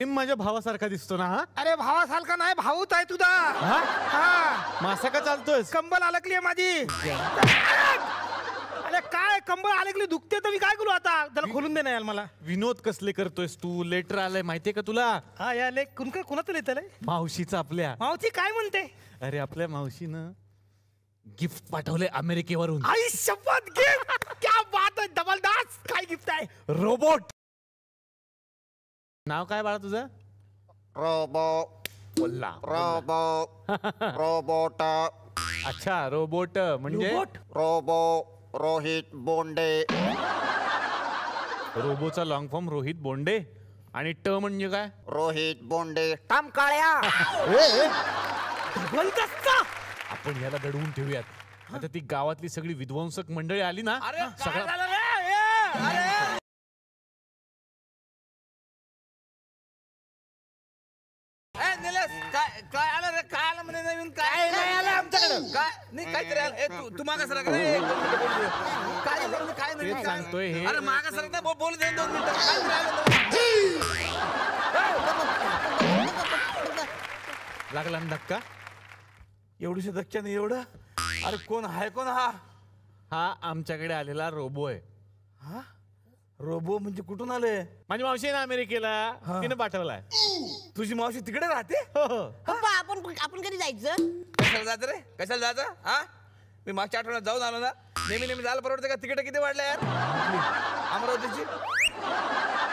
Same माझ्या भावासारखा दिसतो ना. हा अरे भावासारखा नाही, भाऊच आहे तुझा. हा मासा का चालतोय? कंबल अडकली माझी. अरे काय कंबल अडकली, दुखते तर मी काय करू आता? त्याला खोलून दे ना यार मला. विनोद कसले करतोयस तू? लेटर आलंय माहितीये का तुला? हा या लेख कुणाचं लिहितलंय? मावशीचं आपल्या. मावशी काय म्हणते? अरे आपल्या मावशीनं गिफ्ट पाठवले अमेरिकेवरून. आई शपथ, गिफ्ट! क्या बात आहे, जबरदस्त! काय गिफ्ट आहे? रोबोट. नाव काय बाळा तुझं? बोलला रोबोट. अच्छा रोबोट म्हणजे रोहित बोंडे. रोबोचा लॉंग फॉर्म रोहित बोंडे. आणि ट म्हणजे काय? रोहित बोंडे टाम काळ्या. आपण याला दडवून ठेवूयात. आता ती गावातली सगळी विध्वंसक मंडळी आली ना, सगळं काय आलं रे? काय आलं म्हणे नवीन? काय नाही आलं आमच्याकडे. काय नाही काहीतरी आलं. तू मागा सर काय नाही सांगतोय हे. अरे मागा सर ना बोलू दे 2 मिनिटं. लागला ना धक्का? एवढीशा धक्क्या नाही एवढं. अरे कोण आहे? कोण हा? हा आमच्याकडे आलेला रोबो आहे. हा रोबो म्हणजे कुठून आले? माझी मावशी आहे ना अमेरिकेला, तिने पाठवलाय. तुझी मावशी तिकडे राहते? पप्पा आपण कधी जायचं? कशाला जायचं रे? कशाला जायचं? हा मी मागच्या आठवड्यात जाऊन आलो ना. नेहमी जायला परवडते का? तिकीट किती वाढले यार अमरावतीची?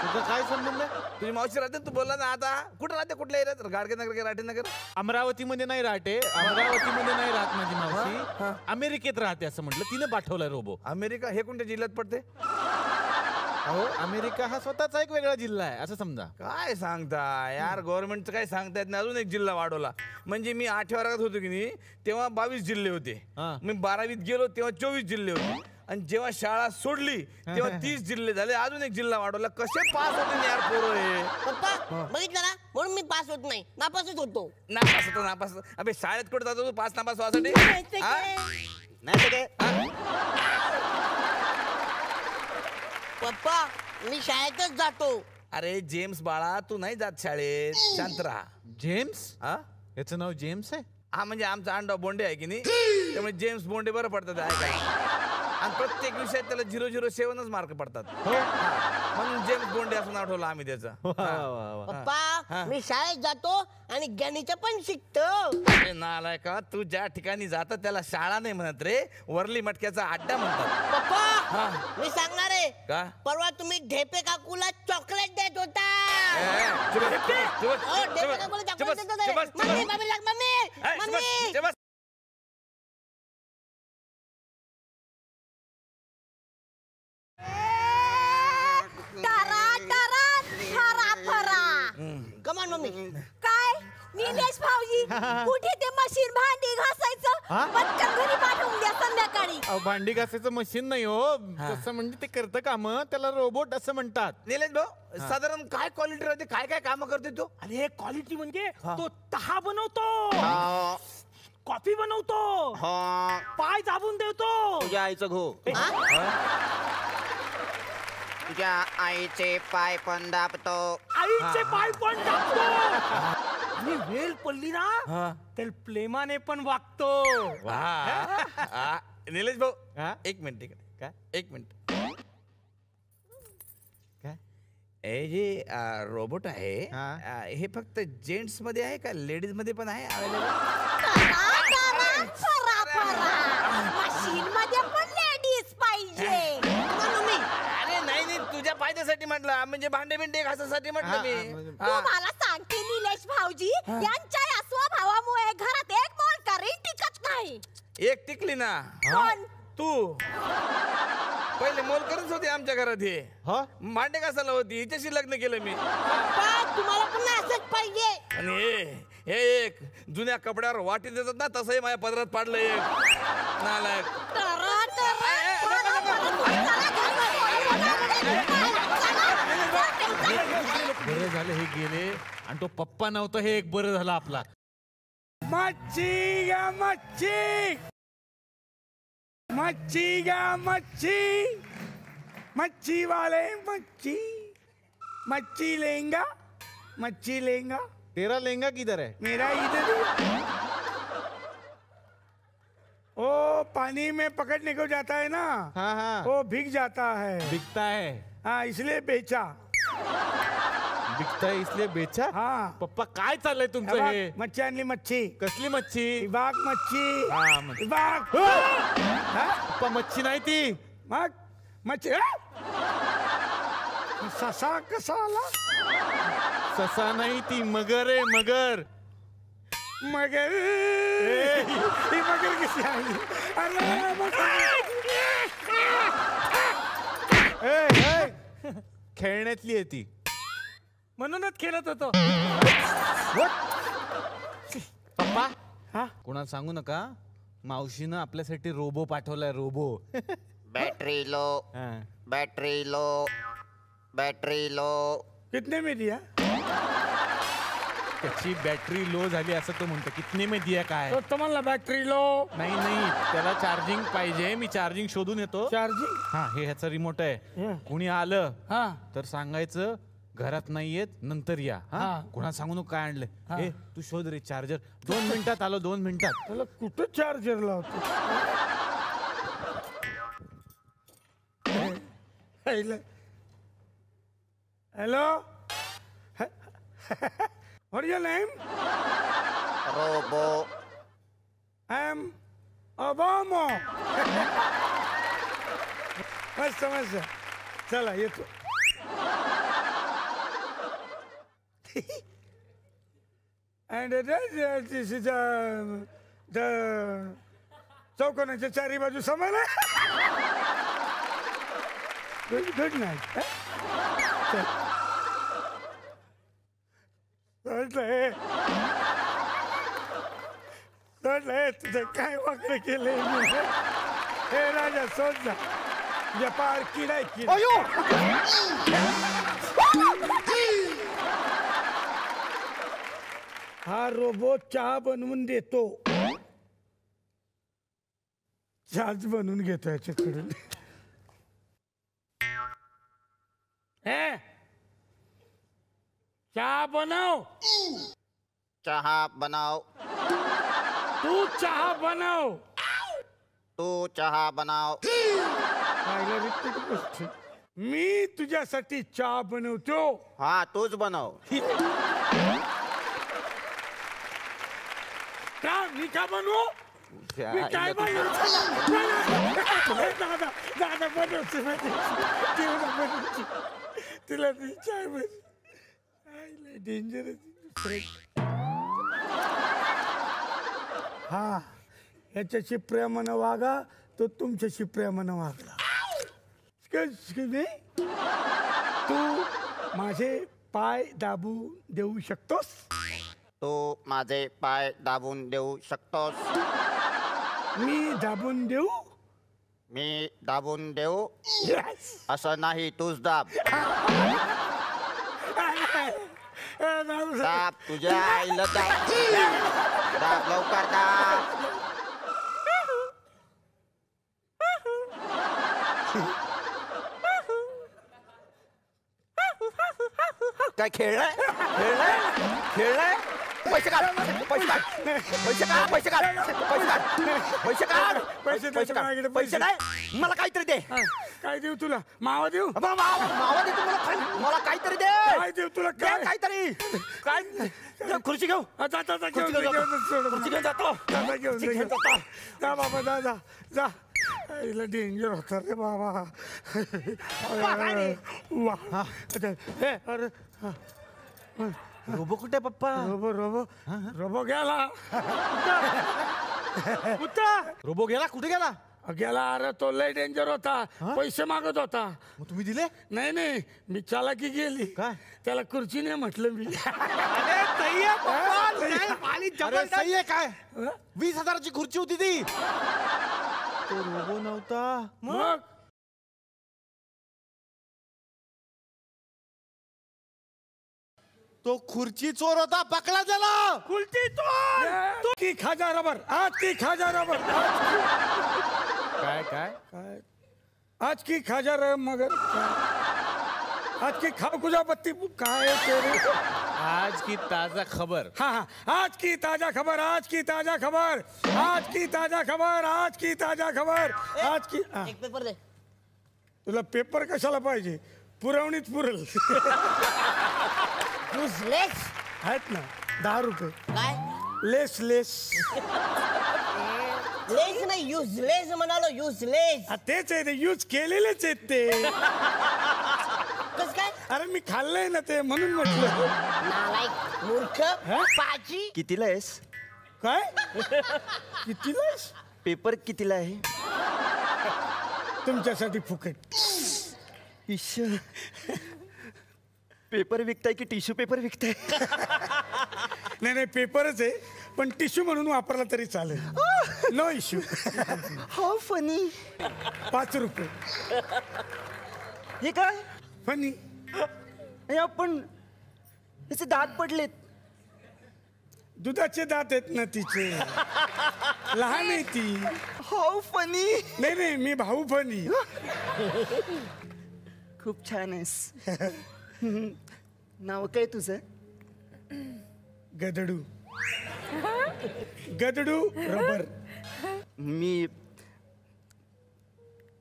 तुझा काय संबंध आहे? तुझी मावशी राहते, तू बोलला ना. आता कुठं राहते? कुठल्या एरियात? गाडगेनगर का राठीनगर? अमरावतीमध्ये नाही राहते. अमरावतीमध्ये नाही राहत माझी मावशी. अमेरिकेत राहते असं म्हटलं. तिने पाठवलाय रोबो. अमेरिका हे कोणत्या जिल्ह्यात पडते? अहो अमेरिका हा स्वतःचा एक वेगळा जिल्हा आहे असं समजा. काय सांगता यार, गव्हर्नमेंटचं काय सांगतायत ना. अजून एक जिल्हा वाढवला. म्हणजे मी 8व्या वर्गात होतो की नाही तेव्हा 22 जिल्हे होते. मी 12वीत गेलो तेव्हा 24 जिल्हे होते. आणि जेव्हा शाळा सोडली तेव्हा 30 जिल्हे झाले. अजून एक जिल्हा वाढवला. कसे पास होते यार पोरं हे? पप्पा बघितलं ना, म्हणून मी पास होत नाही, नापासच होतो. नापास. अबे शाळेत कुठे जातो तू पास नापास व्हासाठी? नाही ते पप्पा मी शाळेतच जातो. अरे जेम्स बाळा, तू नाही जात शाळेत. शांत राहा. जेम्स? हा याचं नाव जेम्स आहे? हा म्हणजे आमचा अंडा बोंडे आहे की नाही, त्यामुळे जेम्स बोंडे बरं पडतात ऐकायला. आणि प्रत्येक विषयात त्याला 007च मार्क पडतात. म्हणून जेम्स बोंडे असं नाव ठेवलं आम्ही त्याचं. पप्पा मी शाळेत जातो आणि गणित पण शिकतो. अरे नालाय का, तू ज्या ठिकाणी जातात त्याला शाळा नाही म्हणत रे, वरली मटक्याचा अड्डा म्हणतात. पप्पा मी सांगणार आहे का? परवा तुम्ही ढेपे काकूला चॉकलेट देत होता. कमान मम्मी. काय निलेश भाऊजी, कुठे ते मशीन भांडी घासायचं? पटकन घरी पाठवून द्या संध्याकाळी. भांडी घासायचं मशीन नाही हो, तसं म्हणजे ते करतं काम, त्याला रोबोट असं म्हणतात. निलेश भाऊ साधारण काय क्वालिटी राहते? काय काय काम करते तो? अरे क्वालिटी म्हणजे तो चहा बनवतो, कॉफी बनवतो, पाय दाबून देतो. तुझ्या आईचं घो. तुझ्या आईचे पाय पण दाबतो. आईचे पाय पण दाबतो. आणि वेल पडली ना तर प्रेमाने पण वागतो. निलेश भाऊ एक मिनिट इकडे. काय? एक मिनिट. हे जे रोबोट आहे हे फक्त जेंट्स मध्ये आहे का लेडीज मध्ये पण आहे अवेलेबल? मशीन मध्ये पण लेडीज पाहिजे. अरे नाही तुझ्या फायद्यासाठी म्हटलं, म्हणजे भांडे बिंडे घासासाठी म्हटलं मी. तुम्हाला सांगते निलेश भाऊजी, यांच्या या स्वभावामुळे घरात एक मोलकरी टिकत नाही. एक टिकली ना. कोण? तू. पहिले मोलकरच होते आमच्या घरात. हे भांडे घासायला होती, हिच्याशी लग्न केलं मी. तुम्हाला पण असंच पाहिजे. आणि हे एक जुन्या कपड्यावर वाटी देतात ना, तसंही माझ्या पदरात पाडलं एक नालायक. बरं झालं हे गेले, आणि तो पप्पा नव्हता हे एक बरं झालं आपला. मच्छी गा मच्छी, मच्छी गा मच्छी, मच्छी वाले मच्छी, मच्छी लेंगा मच्छी लेंगा तेरा लेंगा किधर है? मेरा इधर ही। ओ पानी में पकड़ने को जाता है ना, हाँ हाँ वो भीग जाता है। बिकता है, हाँ इसलिए बेचा। बिकता है इसलिए बेचा. हाँ पप्पा काय चाललंय तुमचं हे? मच्छी आणली मच्छी, कसली मच्छी? विभाग मच्छी, हा, मच्छी. विभाग पप्पा मच्छी नाही ती. मग मच्छी ससा कसा आला? ससा नाही ती, मगर आहे मगर. मगर ही मगर कशी आली? अरे खेळण्यातली आहे ती. म्हणूनच खेळत होतो. पप्पा हा कोणाला सांगू नका, मावशीनं आपल्यासाठी रोबो पाठवलाय, रोबो. बैटरी लो हा. Battery low battery low. कितने में दिया? त्याची बॅटरी लो झाली असं तो म्हणतो. कितने में दिया काय? तो तुम्हाला बॅटरी लो नाही नाही, त्याला चार्जिंग पाहिजे. मी चार्जिंग शोधून येतो. चार्जिंग. हा, हे ह्याचा रिमोट आहे. हा. कुणी आलं हा तर सांगायचं घरात नाहीयेत, नंतर या. हा, हा. कोणाला सांगू नको काय हा. आणलंय. तू शोध रे चार्जर. 2 मिनिटात आलो, 2 मिनिटात. त्याला कुठं चार्जर लावतो? Hello what your name? Robo I am Obama. मस्त मस्त. चला येतो. अँड दिस इज द चौकोनाच्या चारी बाजू समान आहे. Good night. तुझं काय वाकडं केलंय मी? हे राजा सोड जा. तुझ्या पार किडाय किडा. हा रोबो चहा बनवून देतो. चहाच बनवून घेतो याच्याकडून. हे चहा बनव. चहा बनाव. तू चहा बनव. तू चहा बनाव. पाहिलं रिपीट गोष्ट. मी तुझ्यासाठी चहा बनवतो. हा तूच बनव. का मी का बनवू? मी काय बनवतो? दादा दादा बनवते बनवते. तुला ती चाय बनव. डेंजरस. हा याच्याशी प्रेमानं वागा, तो तुमच्याशी प्रेमानं वागला. तू माझे पाय दाबू देऊ शकतोस? तू माझे पाय दाबून देऊ शकतोस? मी दाबून देऊ? मी दाबून देऊ? Yes. असं नाही, तूच दाब. दाब तुझ्या आईला दाब. दाब लवकर दाब. काय खेळलाय खेळलाय खेळलाय? पैसे काढ पैसे काढ पैसे काढ पैसे काढ पैसे काढ पैसे काढ पैसे काढ पैसे नाही मला काहीतरी दे. काय देऊ तुला? मावा देऊ? मावा दे तुम्हाला. मला काहीतरी दे. काय देऊ तुला? दे काहीतरी. काय खुर्ची घेऊ. खुर्ची घेऊन जातो. जा बाबा जा जा जा. आईला डेंजर होता रे बाबा. वा अरे रोबो कुठे पप्पा? रोबो रोबो रोबो गेला. रोबो गेला? कुठे गेला? गेला. अरे तो लय डेंजर होता. पैसे मागत होता. मग तुम्ही दिले? नाही नाही मी चालाकी गेली. काय? त्याला खुर्चीने म्हटलं मी. अरे सही आहे काय? 20,000ची खुर्ची होती ती. तो रोबो नव्हता. मग तो खुर्ची चोर होता, पकडा त्याला. खुर्ची चोर. की खाजा रबर. आज की खाजा रबर. काय काय काय आज की खाजा रबर. मगर आज की खाओ कुजा पत्ती. काय तेरे आज की ताजा खबर. हाँ हाँ, आज की ताजा खबर, आज की ताजा खबर, आज की ताजा खबर, आज की ताजा खबर, आज की हा. एक पेपर दे. तुला पेपर कशाला पाहिजे? पुरवणीच पुरल. युजलेस. आहेत ना 10 रुपये. काय लेस लेस. लेस नाही युजलेस म्हणालो युजलेस. हा, तेच आहे ते, यूज केलेलेच आहेत ते. कस काय अरे मी खाल्लंय ना ते, म्हणून म्हटलं. नालायक मूर्ख पाची. कितीला आहेस? काय कितीला आहेस? पेपर कितीला आहे? तुमच्यासाठी फुकट. ईश्वर, पेपर विकताय की टिश्यू पेपर विकताय? नाही नाही, पेपरच आहे, पण टिश्यू म्हणून वापरला तरी चालेल. No issue. How funny. 5 रुपये. हे काय? फनी. हे आपण याचे दात पडलेत. दुधाचे दात आहेत ना तिचे. लहान आहे ती. How funny. नाही नाही, मी भाऊ फनी. खूप छान आहेस. नाव काय तुझं? गदडू. गदडू रबर. मी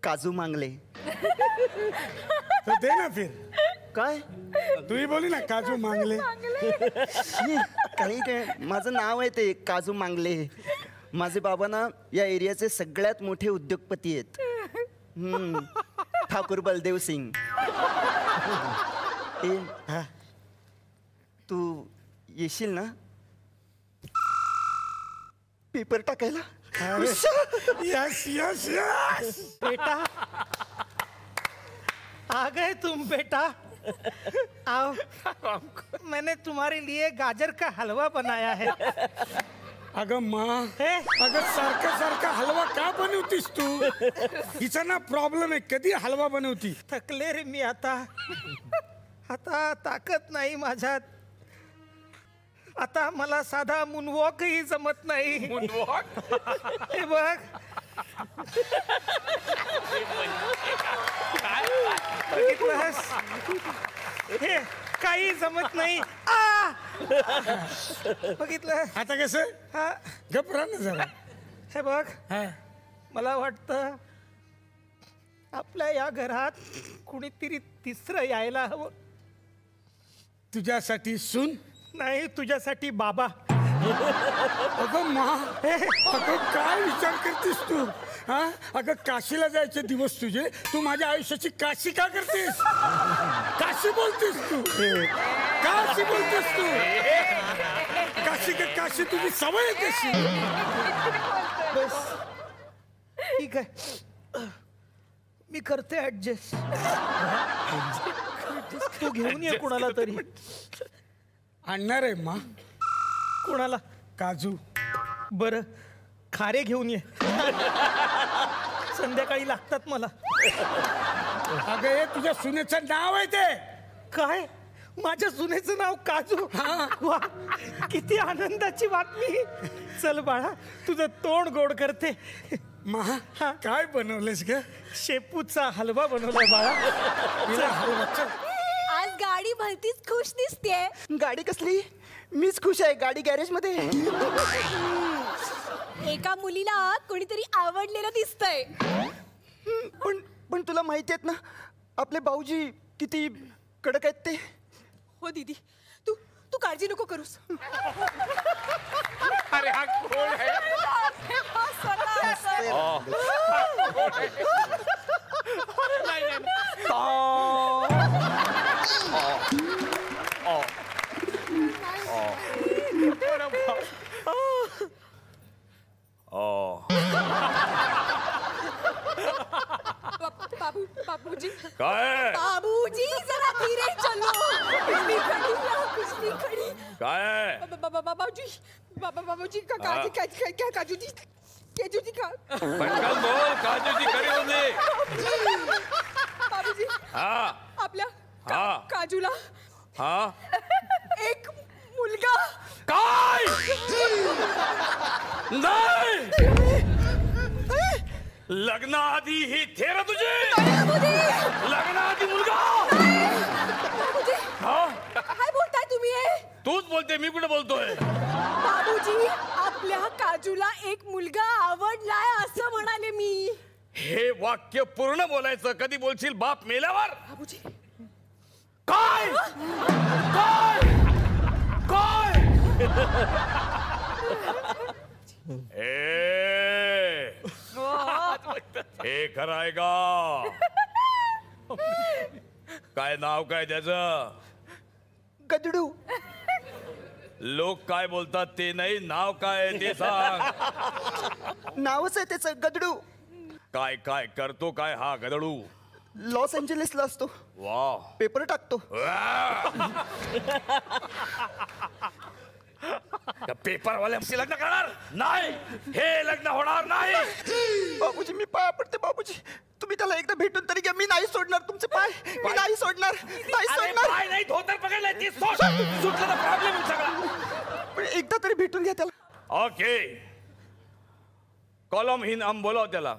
काजू मांगले. तो दे ना फिर. काय? तूही बोली ना काजू मांगले. काही काय, माझं नाव आहे ते काजू मांगले. माझे बाबा ना या एरियाचे सगळ्यात मोठे उद्योगपती आहेत. ठाकूर बलदेव सिंग. हा. तू येशील ना पेपर टाकायला? Yes yes yes. बेटा आ गए तुम बेटा. आओ, मैंने तुम्हारे लिए गाजर का हलवा बनाया है. अगं माँ, अगं सारखा सारखा हलवा का बनवतीस तू? हिचा ना प्रॉब्लेम आहे, कधी हलवा बनवती. थकले रे मी आता. आता ताकद नाही माझ्यात. आता मला साधा मुनवॉकही जमत नाही. हे बघ, बघितलंस? हे काही जमत नाही. बघितलं? आता कसं? हा, घबरा ना जरा. हे बघ, हा. मला वाटतं आपल्या या घरात कुणीतरी तिसरं यायला हवं. तुझ्यासाठी सून? नाही, तुझ्यासाठी बाबा. अगं माँ, अगं काय विचार करतेस तू? हा, अगं काशीला जायचे दिवस तुझे, तू माझ्या आयुष्याची काशी का करतेस? काशी बोलतेस तू? काशी बोलतेस तू? काशी का काशी? तुझी सवय आहे कशी? बस ठीक आहे, मी करते ऍडजस्ट. तू घेऊन ये कुणाला तरी. आणणार आहे माँ. कुणाला? काजू. बरं, खारे घेऊन ये. संध्याकाळी लागतात मला. अगं हे तुझ्या सुनेचं नाव आहे ते. काय? माझ्या सुनेचं नाव काजू? वा, किती आनंदाची बातमी. चल बाळा, तुझं तोंड गोड करते. महा काय बनवलंस ग? शेपूचा हलवा बनवलाय बाळा. तिला हलवा. चल. आज गाडी भलतीच खुश दिसतेय. गाडी कसली? मीच खुश आहे. गाडी गॅरेज मध्ये. एका मुलीला कोणीतरी आवडलेलं दिसतंय. पण तुला माहिती आहेत ना आपले भाऊजी किती कडक आहेत ते. हो दीदी, तू काळजी नको करूस. अरे हा कोण आहे? बाबूजी, काय बाबूजी जरा धीरे चलो. पिछली खड़ी ना, पिछली खड़ी. काय बाबूजी क्या काजूजी का पटकन बोल. काजूची खरी होती. बाबूजी, हा आपल्या हा. काजूला हा एक मुलगा. काय नाही. लग्नाआधी ही थेर तुझी. लग्नाआधी मुलगा. बाबूजी, हा काय बोलताय तुम्ही? बोलते, मी कुठे बोलतोय? बाबूजी आपल्या काजूला एक मुलगा आवडलाय असं म्हणाले मी. हे वाक्य पूर्ण बोलायचं. कधी बोलशील बाप मेल्यावर? बाबूजी काय काय काय हे खरं आहे का? काय नाव काय त्याचं? गदडू. लोक काय बोलतात ते नाही, नाव काय ते सांग. नावच आहे त्याचं गदडू. काय काय करतो काय हा गदडू? लॉस एंजलिसला असतो. वा, पेपर टाकतो. पेपरवाल्याशी लग्न करणार नाही, हे लग्न होणार नाही. बाबूजी मी पाया पडते. बाबूजी तुम्ही त्याला एकदा भेटून तरी घ्या. मी नाही सोडणार तुमचे पाय. मी नाही सोडणार. नाही अरे सोडणार. पाय नाही, धोतर पकडलाय ती सोड. सुटलं तर प्रॉब्लेम सगळा. पण एकदा तरी भेटून घ्या त्याला. ओके, कॉलम हिंद आम बोलाव त्याला.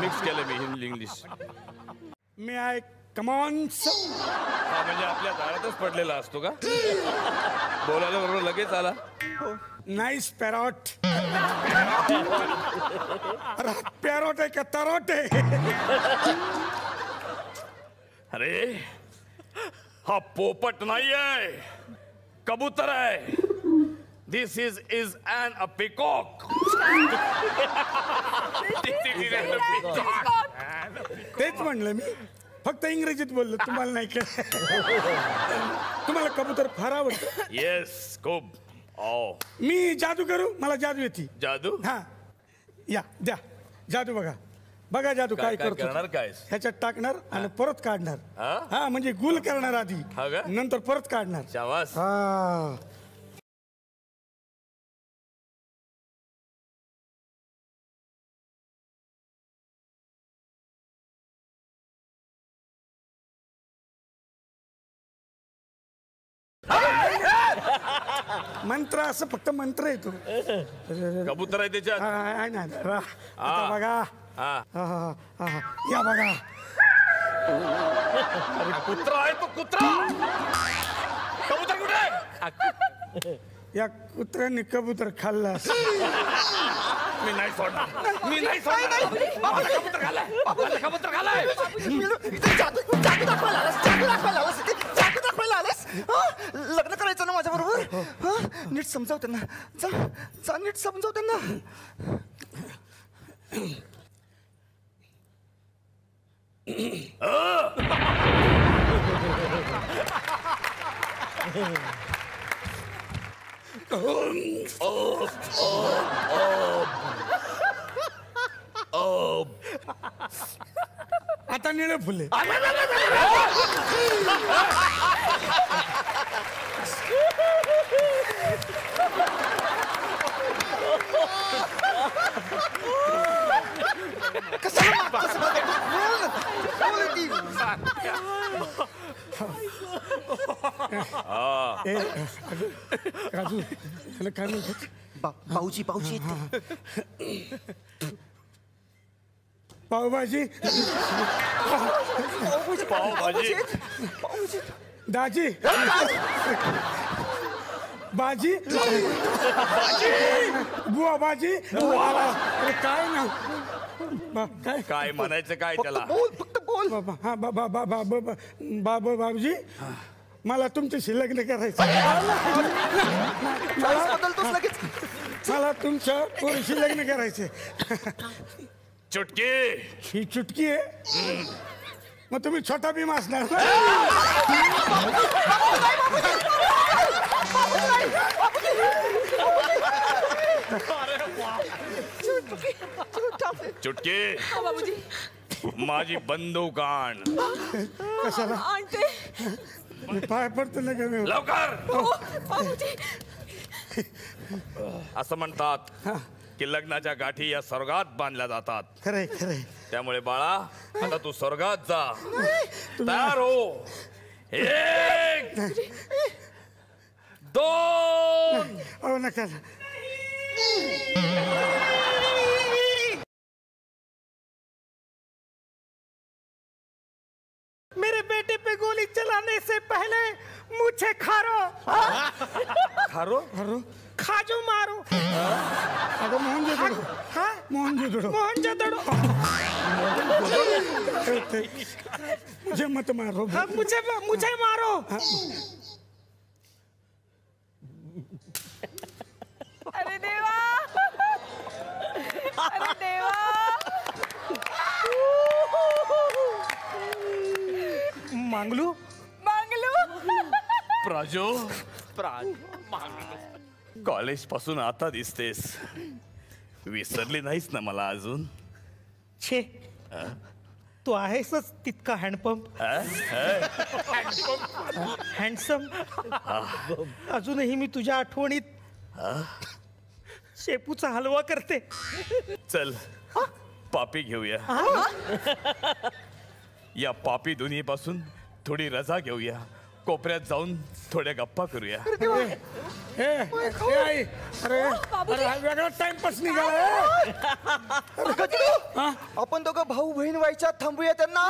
मिक्स केलं मी हिंदी इंग्लिश. मी आय कमॉन. हा म्हणजे आपल्या दारातच पडलेला असतो का? बोलायला बरोबर लगेच आला. Nice parrot. पॅरॉट आहे का तरोट आहे? अरे हा पोपट नाहीये, कबूतर आहे. दिस इज अन अ पिकॉक. तेच म्हणलं मी. फक्त इंग्रजीत बोललो, तुम्हाला नाही का? तुम्हाला कबूतर फार आवडतं. येस, खूप. ओ मी जादू करू? मला जादू येते. जादू? हा या द्या जादू. बघा बघा जादू काय काय करतो. करणार काय? ह्याच्यात टाकणार आणि परत काढणार. हा? हा म्हणजे गुल करणार आधी, हा का? नंतर परत काढणार. शाबास. हा मंत्र असं फक्त मंत्र येतो. कबूतर आहे त्याच्यात. आहे ना. आता बघा. हा. या बघा. कुत्रा आहे तो, कुत्रा. कबूतर कुठे आहे? या कुत्र्याने कबूतर खाल्ला. मी नाही सोडणार. मी नाही सोडणार. बाबाला कबूतर खाल्लाय. बाबाला कबूतर खाल्लाय. जादू दाखवायला आलास. जादू दाखवायला आलास. जादू दाखवायला आलास. लग्न करायचं ना माझ्या बरोबर. नीट समजाव त्यांना. जा नीट समजाव त्यांना. आता निळे फुले. राजू त्याला काय म्हणतात? भाऊजी भाऊजी. पावभाजी. पावभाजी. दाजी. बाजी. बुवा बाजी. अरे काय ना. काय काय म्हणायचं काय त्याला? बोल फक्त बोल. हा बाबूजी मला तुमच्याशी लग्न करायचं. बदलतोस लगेच. मला तुमच्या पोरीशी लग्न करायचे. चुटकी. ही चुटकी आहे. मग तुम्ही छोटा भीम असणार. चुटकी. बाबूजी माझी बंदूक आण. कशाला? आणते. मी पाय पडतो ना का मी. लवकर. बाबूजी असं म्हणतात की लग्नाच्या गाठी या स्वर्गात बांधल्या जातात. खरंय खरंय. त्यामुळे बाळा आता तू स्वर्गात जा. तयार हो. 1 2. हो नका. मेरे बेटे पे गोली चलाने से पहले मुझे खारो. खारो खाजो मारो अगं मोहनजोदडो हा मोहनजोदडो मोहनजोदड़ो मुझे मत मारो हाँ, मुझे मारो अरे देवा अरे देवा मांगलू बांगलू प्राजो कॉलेज पासून आता दिसतेस, विसरली नाहीस ना मला अजून? छे तू आहेसच तितका हँडपंप हँडसम अजूनही मी तुझ्या आठवणीत शेपूचा हलवा करते. चल पापी घेऊया, या पापी दुनियेपासून थोडी रजा घेऊया, कोपऱ्यात जाऊन थोड्या गप्पा करूया. आई अरे अरे हा वेगळा टाइमपास निघाला. आपण दोघं भाऊ बहीण व्हायच्या, थांबूया त्यांना.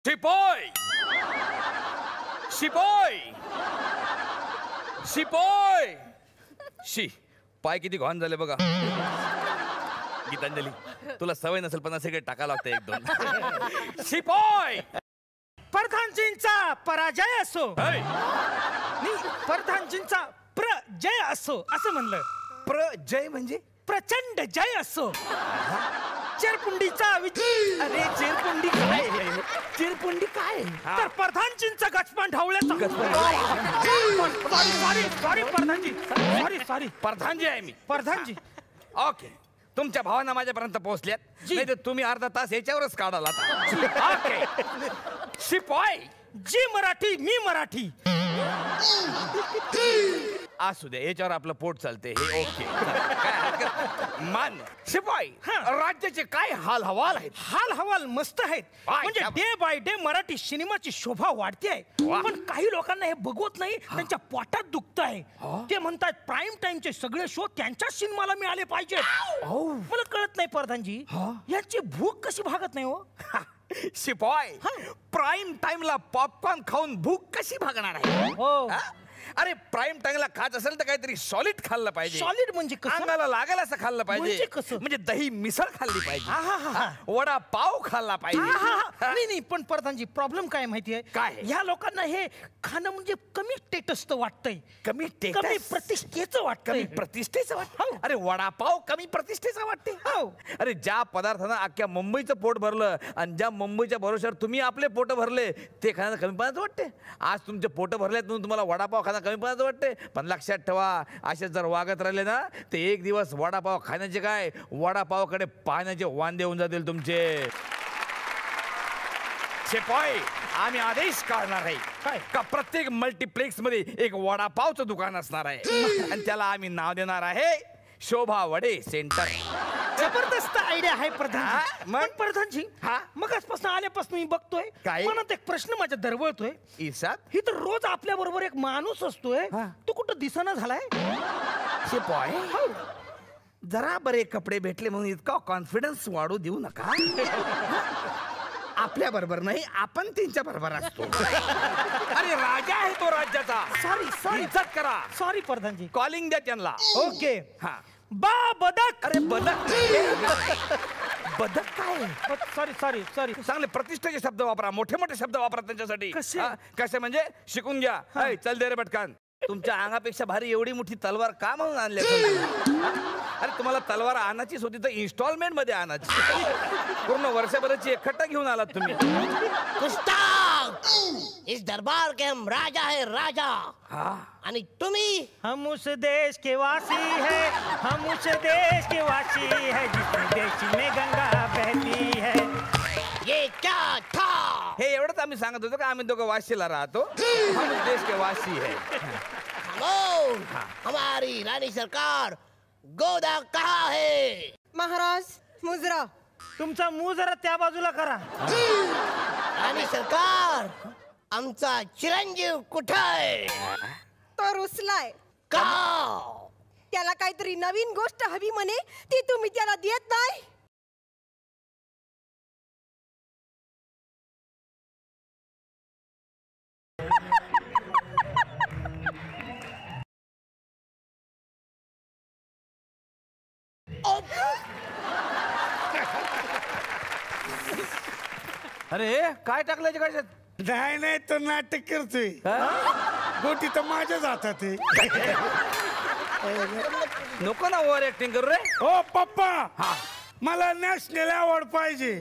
शिपोय शिपोय शिपोय शी पाय किती घाण झाले बघा. गीतांजली तुला सवय नसेल पण असे काही टाका लागतं एक दोन. शिपोय प्रधानजींचा पराजय असो है. नाही प्रधानजींचा प्रजय असो असं म्हणलं. जय म्हणजे प्रचंड जय असो. चेरपुंडीचा अरे चेरपुंडी काय चेरपुंडी काय तर प्रधानजींचा गचपण ढवळ्याचा. सॉरी प्रधानजी सॉरी प्रधानजी आहे मी. प्रधानजी ओके तुमच्या भावना माझ्यापर्यंत पोहोचल्यात, नाही तर तुम्ही अर्धा तास याच्यावरच काढाल आता. ओके शिपाई जी मराठी मी मराठी. असू दे याच्यावर आपलं पोट चालते हे. ओके काय हरकत मान. शिपाई राज्याचे काय हाल हवाल आहेत? हाल हवाल मस्त आहेत. वाह, म्हणजे क्या डे बाय डे मराठी सिनेमाची शोभा वाढते आहे. वाह. पण काही लोकांना हे बघवत नाही, त्यांच्या पोटात दुखत आहे. ते म्हणतात प्राईम टाइमचे सगळे शो त्यांच्याच सिनेमाला मिळाले पाहिजेत. मला कळत नाही प्रधानजी यांची भूक कशी भागत नाही हो. शिपाई प्राईम टाइमला पॉपकॉर्न खाऊन भूक कशी भागणार आहे? हो. हा? अरे प्राईम टाइमला खात असेल तर काहीतरी सॉलिड खाल्लं पाहिजे. सॉलिड म्हणजे कसं? अंगाला लागेल असं खाल्लं म्हणजे पाहिजे. कसं? म्हणजे दही मिसळ खाल्ली पाहिजे, आहाहा. वडा पाव खाल्ला पाहिजे. नाही पण प्रधानजी प्रॉब्लेम काय माहितीये काय? ह्या लोकांना हे खाणं म्हणजे कमी स्टेटसचं वाटतंय, कमी कमी प्रतिष्ठेचं वाटतंय. कमी प्रतिष्ठेचं वाटतं. अरे वडापाव कमी प्रतिष्ठेचा वाटते. हो. अरे ज्या पदार्थानं अख्ख्या मुंबईचं पोट भरलं आणि ज्या मुंबईच्या भरोश्यावर तुम्ही आपले पोट भरले ते खाणं कमीपणाचं वाटते. आज तुमचे पोट भरलेत म्हणून तुम्हाला वडापाव खाणं कमीपणाचं वाटते. पण लक्षात ठेवा असे जर वागत राहिले ना ते एक दिवस वडापाव खाण्याचे काय वडापावकडे पाहण्याचे वांदे होऊन जातील तुमचे. शिपाई आम्ही आदेश काढणार आहे काय? का प्रत्येक मल्टीप्लेक्स मध्ये एक वडापावचं दुकान असणार आहे आणि त्याला आम्ही नाव देणार आहे शोभा वडे सेंटर. जबरदस्त आयडिया आहे हा? प्रधानजी. मग? पण प्रधानजी हा? मग आजपासून आल्यापासून मी बघतोय काय? मनात एक प्रश्न माझ्या दरवळतोय. ईसात ही तर रोज आपल्या बरोबर एक माणूस असतोय, हा. तो कुठं दिसना झालाय. शिपाई जरा बरे कपडे भेटले म्हणून इतका कॉन्फिडन्स वाढू देऊ नका. आपल्या बरोबर नाही आपण त्यांच्या बरोबर असतो. अरे राजा आहे तो राज्याचा. सॉरी इज्जत करा. सॉरी प्रधानजी. कॉलिंग द्या त्यांना. ओके हा बा बदक. अरे बदक बदक काय? सॉरी चांगले प्रतिष्ठेचे शब्द वापरा, मोठे मोठे शब्द वापरा त्यांच्यासाठी. कसे? हा, कसे म्हणजे शिकून घ्या. ऐ, चल दे रे पटकन. तुमच्या अंगापेक्षा भारी एवढी मोठी तलवार का म्हणून आणली? अरे तुम्हाला तलवार आणायचीच होती तर इन्स्टॉलमेंट मध्ये आणायची. पूर्ण वर्षभराची एकखट्टा घेऊन आलात तुम्ही. गुस्ताख इस दरबार के हम राजा है राजा. हा आणि तुम्ही हम उस देश के वासी है, हम उस देश के वासी है जिस देश में गंगा बहती है. ये क्या था? हे एवढंच आम्ही सांगत होतो का आम्ही दोघं वाशीला राहतो. हम इस देश के वासी है. खामोश. हमारी रानी सरकार गोदा कहाँ है? महाराज मुजरा. तुमचा मुंह जरा त्या बाजूला करा. राणी सरकार आमचा चिरंजीव कुठं आहे? तो रुसलाय. का? त्याला काहीतरी नवीन गोष्ट हवी म्हणे, ती तुम्ही त्याला देत नाही. अरे काय टाकलं गाडीत? नाही नाही तो नाटक करतोय गोटी तर माझ्याच हातात आहे. नको ना ओव्हर ऍक्टिंग करू रे. ओ पप्पा मला नॅशनल अवॉर्ड पाहिजे.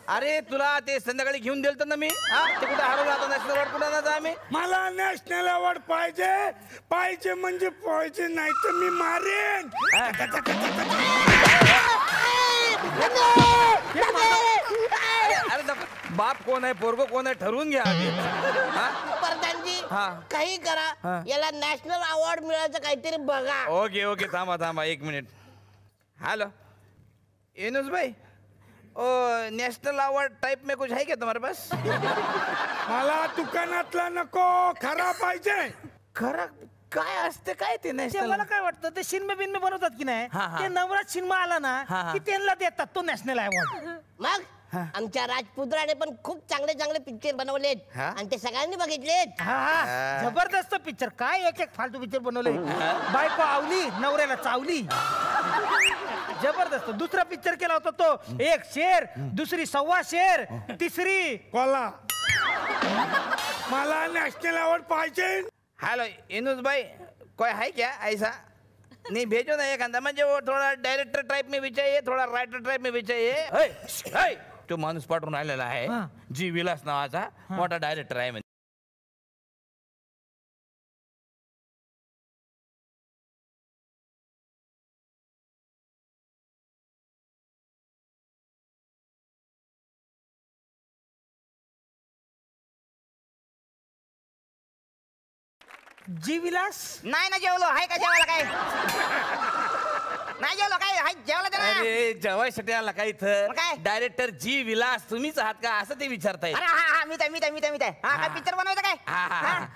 अरे तुला ते संध्याकाळी घेऊन दिलं ना मी. ते कुठे हरवलं आता नॅशनल अवॉर्ड कुठे ना आम्ही. मला नॅशनल अवॉर्ड पाहिजे. पाहिजे म्हणजे पाहिजे नाही तर मी मारेन. अरे बाप कोण आहे पोरगो कोण आहे ठरवून घ्या आधी. प्रधानजी हा. काही करा याला नॅशनल अवॉर्ड मिळायचं काहीतरी बघा. ओके ओके थांबा 1 मिनिट. हॅलो एनुस भाई नेशनल अवार्ड टाइप में कुछ है क्या तुम्हारे पास? मला दुकानातला नको खरा पाहिजे. खरं काय असते काय ते ते नॅशनल? मला काय वाटतं ते शिन्मे बिन्मे बनवतात की नाही हा, हा. ते नवरात शिन्मा आला ना हा, हा. की त्यांना देतात तो नॅशनल अवॉर्ड. मग आमच्या राजपुत्राने पण खूप चांगले चांगले पिक्चर बनवलेत हा? आणि ते सगळ्यांनी बघितलेत. हा हा जबरदस्त पिक्चर काय एक एक फालतू पिक्चर बनवले. बायको आवली नवऱ्याला चावली. जबरदस्त. दुसरा पिक्चर केला होता तो 1 शेर, दुसरी 1.25 शेर, तिसरी कोला. मला नॅशनल अवॉर्ड पाहिजे. हेलो एनुस भाई कोई है क्या ऐसा? नहीं भेजो ना एक अंदर म्हणजे वो थोड़ा डायरेक्टर टाइप में भी चाहिए थोड़ा राइटर टाइप में भी चाहिए. तो माणूस पाठवून आलेला आहे जी विलास नावाचा मोठा डायरेक्टर आहे. जी विलास. नाही ना जेवलो. हाय का जेवायला काय? नाही जेवलो काय? हाय जेवायला दे ना. अरे जेवायसाठी आला का इथं? मग काय? डायरेक्टर जी विलास तुम्हीच आहात का असं ते विचारताय. अरे हा मी काय काय पिक्चर बनवायचं काय?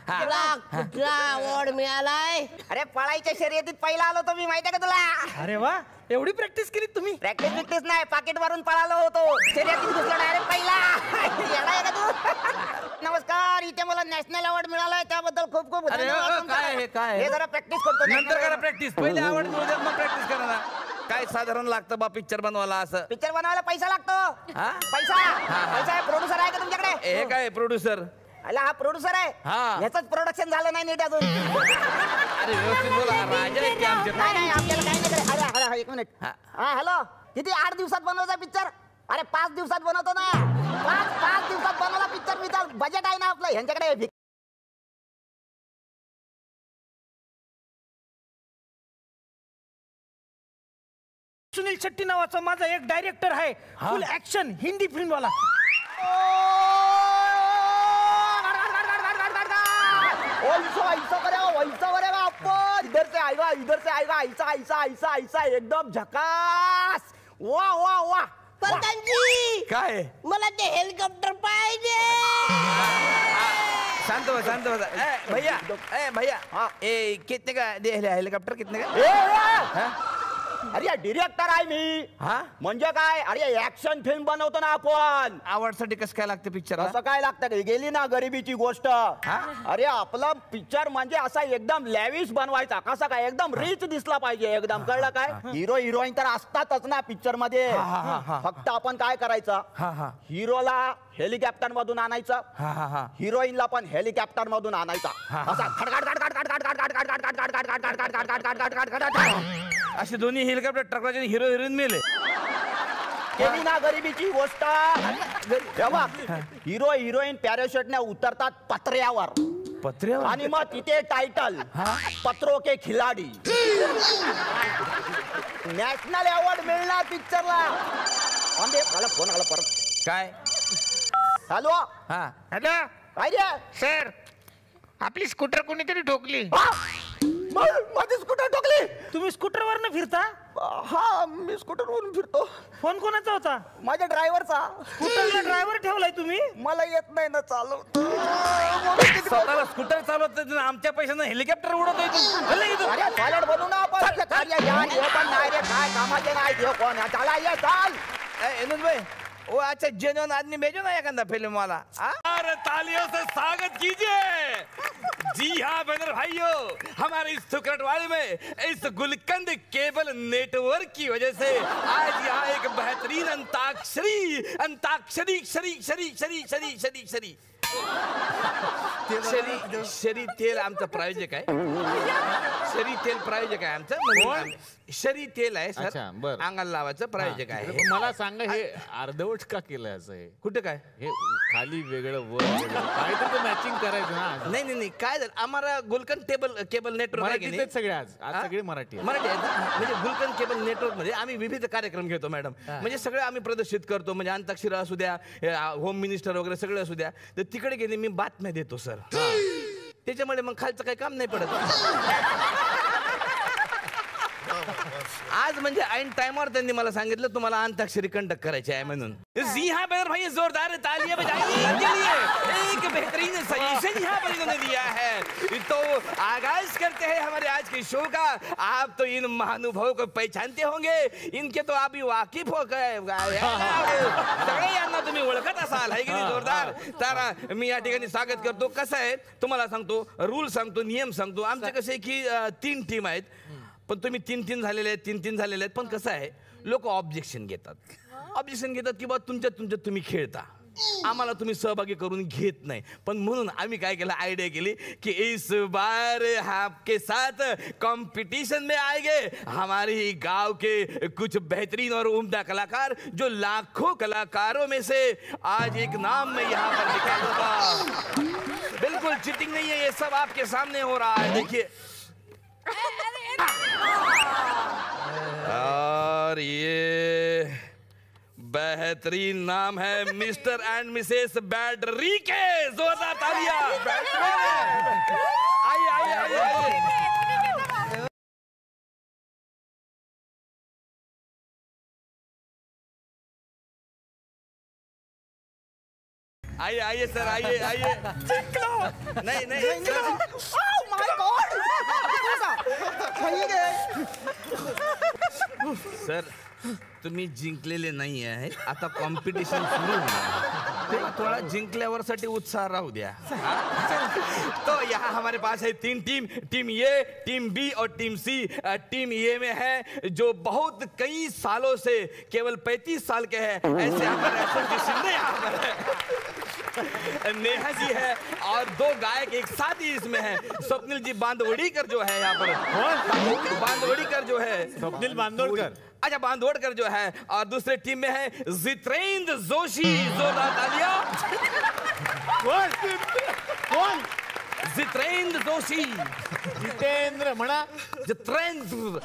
तुला कुठला अवॉर्ड मिळालाय? अरे पळाईच्या शर्यतीत पहिला आलो तो मी माहिती आहे का तुला? अरे वा एवढी प्रॅक्टिस केली तुम्ही. प्रॅक्टिस नाही पाकिट भरून पळालो होतो. शर्यतीत घुसलो डायरेक्ट पहिला. येडा आहे का तू? नमस्कार इथे मला नॅशनल अवॉर्ड मिळालाय त्याबद्दल खूप खूप अरे, धन्यवाद तुमचा. काय हे, काय हे? हे जरा प्रॅक्टिस करतो नंतर करा प्रॅक्टिस. पहिले आवड मिळू द्या, मग प्रॅक्टिस करा ना. काय साधारण लागतं बा पिक्चर बनवायला असं? पिक्चर बनवायला पैसा लागतो. हा? पैसा आहे. प्रोड्युसर आहे का तुमच्याकडे? हे काय प्रोड्युसर? अला हा प्रोड्युसर आहे. हा. याच प्रोडक्शन झालं नाही नीट अजून. अरे व्यवस्थित बोला. राजा आहे की आमचे? नाही आपल्याला काही नाही करायचं. अरे 1 मिनिट. हा. हा हॅलो किती 8 दिवसात बनवायचा पिक्चर? अरे 5 दिवसात बनवतो ना. 5 दिवसात बनवला पिक्चर. मी तर बजेट आहे ना आपलं ह्यांच्याकडे. सुनील शेट्टी नावाचा माझा एक डायरेक्टर आहे फुल ऍक्शन हिंदी फिल्म वाला. ऐसा एकदम झकास. वाह वाह वाह. प्रधानजी काय? मला ते हेलिकॉप्टर पाहिजे. शांत हो. भैया कितने का दे हेलिकॉप्टर कितने का? अरे डिरेक्टर आहे मी. हा म्हणजे काय? अरे ऍक्शन फिल्म बनवतो ना आपण. आवडसाठी कसं काय लागतं पिक्चर? असं काय लागतं? गेली ना गरिबीची गोष्ट. अरे आपला पिक्चर म्हणजे असा एकदम लॅविश बनवायचा. कसा काय? एकदम रिच दिसला पाहिजे एकदम. कळलं काय? हिरो हिरोईन तर असतातच ना पिक्चर मध्ये. फक्त आपण काय करायचं? हिरोला हेलिकॉप्टर मधून आणायचं. हिरोईनला पण हेलिकॉप्टर मधून आणायचा. असा असे दोन्ही हेलिकॉप्टर ट्रकचे हिरो हिरोईन मेले. केली ना गरिबीची गोष्ट. तेव्हा हिरो हिरोईन पॅराशूटने उतरतात पत्र्यावर आणि मग तिथे टायटल पत्रों के खिलाडी. नॅशनल अवॉर्ड मिळणार पिक्चरला. मला फोन आला परत. काय? हॅलो हॅलो काय रे? सर आपली स्कूटर कोणीतरी ठोकली. माझी स्कूटर ठोकली. तुम्ही स्कूटरवर फिरता? हा मी स्कूटर वरून फिरतो. फोन कोणाचा होता? माझ्या ड्रायव्हरचा. स्कूटरला ड्रायव्हर ठेवलाय तुम्ही? मला येत नाही ना चालव. स्वतःला स्कूटर चालवत आमच्या पैशानं हेलिकॉप्टर उडवतोय तू. अरे पायलट बनू ना आपण. कार्य यार हे पण नाही रे काय कामाचे नाही. हे कोण? चला ये चाल. एनुज भाई वो अच्छा जेन्युइन आदमी भेजो ना एखादा फिल्म वाला। अरे तालियों से स्वागत कीजिए। जी हाँ बहन भाइयों, हमारे इस सुकरटवाड़ी में इस गुलकंद केबल नेटवर्क की वजह से आज यहाँ एक बेहतरीन अंताक्षरी शरी शरी तेल आमचं प्रायोजक आहे। शरी तेल प्रायोजक आहे आमचं, म्हणजे शरी तेल आहे अच्छा, सर, बरं. अंगाला लावायचं प्रायोजक आहे। पण मला सांगा हे अर्धवट का केलंय असं हे? कुठं काय? हे खाली वेगळं वर वेगळं. काहीतरी मॅचिंग करायचं ना. नाही काय झालं, आम्हाला गुलकंद केबल नेटवर्क आहे की मराठीत नाही? सगळे आज सगळे मराठी आहेत. मराठी आहेत ना? म्हणजे गुलकंद केबल नेटवर्क मध्ये आम्ही विविध कार्यक्रम घेतो मॅडम, म्हणजे सगळे आम्ही प्रदर्शित करतो, म्हणजे अंताक्षरी असू द्या, होम मिनिस्टर वगैरे सगळे असू द्या, तर तिकडे गेले मी बातम्या देतो सर, त्याच्यामुळे मग खालचं काही काम नाही पडत। आज म्हणजे ऐन टाइमवर त्यांनी मला सांगितलं तुम्हाला अंताक्षरी कंडक्ट करायची आहे म्हणून। जी हाँ बहन भाई, जोरदार तालियां बजाइए इनके लिए। एक बेहतरीन सजेशन यहाँ पर इन्होंने दिया है। तो आगाज करते हैं हमारे आज के शो का। आप तो इन महानुभावों को पहचानते होंगे, इनके तो आप वाकिफ हो गए, सगळे यांना तुम्ही ओळखत असाल, है की नाही? जोरदार। तर मी या ठिकाणी स्वागत करतो। कसं आहे तुम्हाला सांगतो, रूल सांगतो, नियम सांगतो। आमचे कसे की 3 टीम आहेत, पण तुम्ही 3-3 झालेले आहेत, पण कसं आहे लोक ऑब्जेक्शन घेतात की बा तुमच्यात तुम्ही खेळता, आम्हाला तुम्ही सहभागी करून घेत नाही। पण म्हणून आम्ही काय केलं, आयडिया केली की इस बार आपके साथ कंपटीशन में आएंगे हमारे ही गांव के कुछ बेहतरीन और उम्दा कलाकार, जो लाखों कलाकारों में से आज एक नाम मैं यहाँ पर निकालूंगा। बिल्कुल चीटिंग नहीं है, ये सब आपके सामने हो रहा है, देखिए। और ये बेहतरीन नाम है मिस्टर एंड मिसेस बैटरी के। जोरदार तालियां। आइए। आइए सर, आइए। नहीं सर, तुम्ही जिंकलेले नहीं आहे, आता कॉम्पिटिशन सुरू होणार, थोड़ा जिंकल्यावर साठी उत्साह राहू द्या। तो यहाँ हमारे पास है 3 टीम ए, टीम बी और टीम सी। टीम ए में है जो बहुत कई सालों से केवल 35 साल के हैं, ऐसे हमारे एसोसिएशन में यहाँ पर है। नेहा जी है और 2 गायक एक साथ ही इसमें है। स्वप्निल जी बांदवड़ीकर जो है यहाँ पर, बांदवड़ीकर जो है, स्वप्निल बांदोडकर। अच्छा, बांदवड़कर जो है, और दूसरे टीम में है जितेंद्र जोशी। जोरदार तालियां। कौन? जितेंद्र जोशी। जितेंद्र म्हणा। जितेंद्र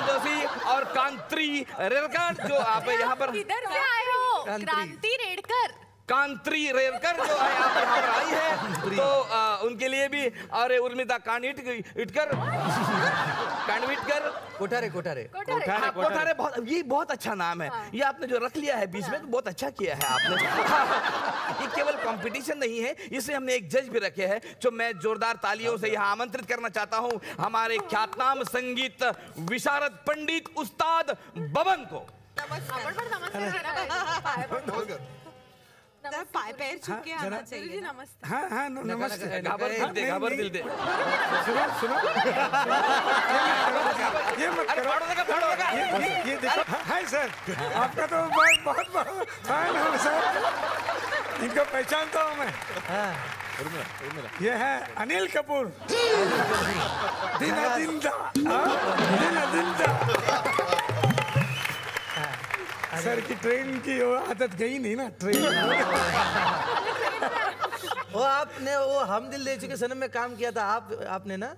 जोशी और कांत्री रेरकर, जो आप यहाँ पर इधर से आए हो, क्रांति रेडकर। कांत्री रेरकर जो है यहाँ पर आई है, तो उनके लिए भी, और उर्मिता कानविटकर, कोठारे ये बहुत अच्छा नाम है। ये आपने जो रख लिया है बीच में, तो बहुत अच्छा किया है आपने। ये केवल कंपटीशन नहीं है, इसमें हमने एक जज भी रखे हैं, जो मैं जोरदार तालियों से यहाँ आमंत्रित करना चाहता हूँ हमारे ख्यातनाम संगीत विशारद पंडित उस्ताद बबन को। पाय पैर छू के आना चाहिए। नमस्ते। हाँ नमस्ते। घाबर दिल दे। सुनो ये मत करो। ये देखो। हाय सर, आपका तो बहुत बड़ा फैन हूँ सर, इनको पहचानता हूँ मैं। ये है अनिल कपूर। दिना जिंदा। सर की ट्रेन की वो आदत गई नहीं ना, ट्रेन। वो आपने वो हम दिल दे चुके सनम में काम किया था, आपने ना?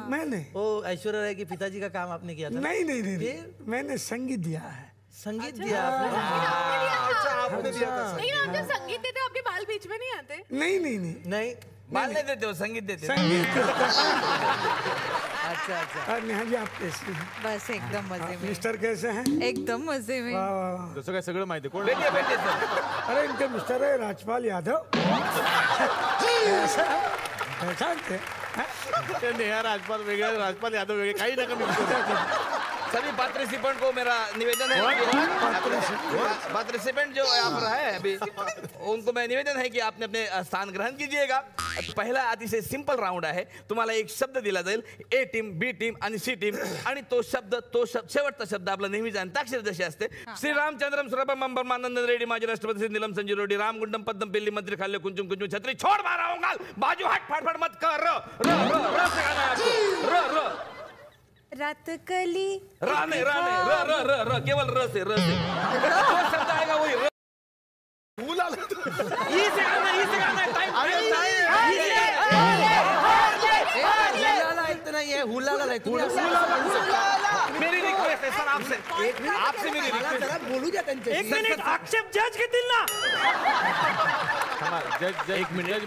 मैंने वो ऐश्वर्या राय के पिताजी का काम आपने किया था? नहीं, मैंने संगीत दिया है। संगीत दिया आपने? अच्छा, आपने दिया था। लेकिन आप जब संगीत देते हो आपके बाल बीच में नहीं आते? नहीं, बाल नहीं देते हो, संगीत देते हो। अच्छा। और नेहा जी आप कैसी हैं? बस एकदम मजे में। मिस्टर कैसे हैं? एकदम मजे में। वाह। जसं काय सगळं माहिती कोण? बैठे सर। अरे इनके मिस्टर है राजपाल यादव। पहचानते? नेहा राजपाल वेगळे, राजपाल यादव वेगळे, काही नका मी सभी पार्टिसिपेंट को मेरा निवेदन है पार्टिसिपेंट जो यहाँ पर है अभी उनको मैं निवेदन है की आपने अपने स्थान ग्रहण कीजिएगा. पहिला अतिशय सिंपल राऊंड आहे. तुम्हाला एक शब्द दिला जाईल, ए टीम, बी टीम आणि सी टीम, आणि तो शब्द शेवटचा शब्द आपला नेहमीच अंताक्षरी जशी असते. श्रीरामचंद्रम सुरभम ब्रह्मानंद रेड्डी माजी राष्ट्रपती नीलम संजीव रेड्डी रामगुंडम पद्म पिल्ली मंत्री खाल्ले कुंचुम कुंचुम छत्री छोड़ मारा होगा बाजू हट फटफट मत कर र र र र से गाना है आपको र र रात कली राने राने र र र र केवल र से जो शब्द आएगा वही र ई से गाना टाइम इतना ये हुलाला है तुम्ही मेरी रिक्वेस्ट है सर आपसे मेरी रिक्वेस्ट बोलू द्या त्यांचे. एक मिनिट, आक्षेप जज घेतील ना. एक मिनिट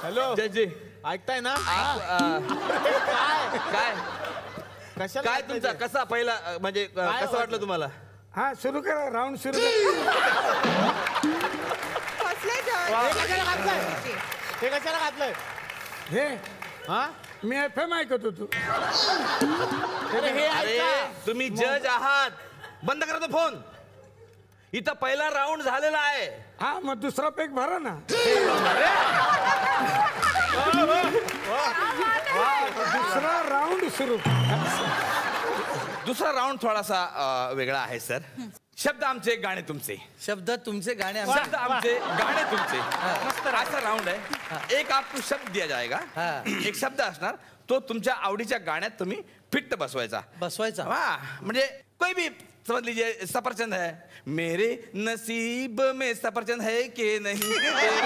हॅलो जज जी ऐकताय ना? काय कशाला काय तुमचा कसा पहिला म्हणजे कसं वाटलं तुम्हाला? हा सुरू करा राऊंड सुरू करा. कसले हे कशाला घातलंय? हे हा मी FM ऐकत होतो. अरे हे अरे तुम्ही जज आहात, बंद करा तो फोन. इथं पहिला राऊंड झालेला आहे. हा मग दुसरा पेक भरा ना. दुसरा राऊंड सुरू. दुसरा राऊंड थोडासा वेगळा आहे सर. शब्द आमचे गाणे तुमचे. शब्द तुमचे गाणे शब्द आमचे गाणे तुमचे. असा राऊंड आहे. एक आपको शब्द दिया जाएगा, एक शब्द असणार, तो तुमच्या आवडीच्या गाण्यात तुम्ही फिट्ट बसवायचा. वाह, म्हणजे कोई भी समझ लीजिए सफरचंद है, मेरे नसीब में सफरचंद है कि नहीं, तेरे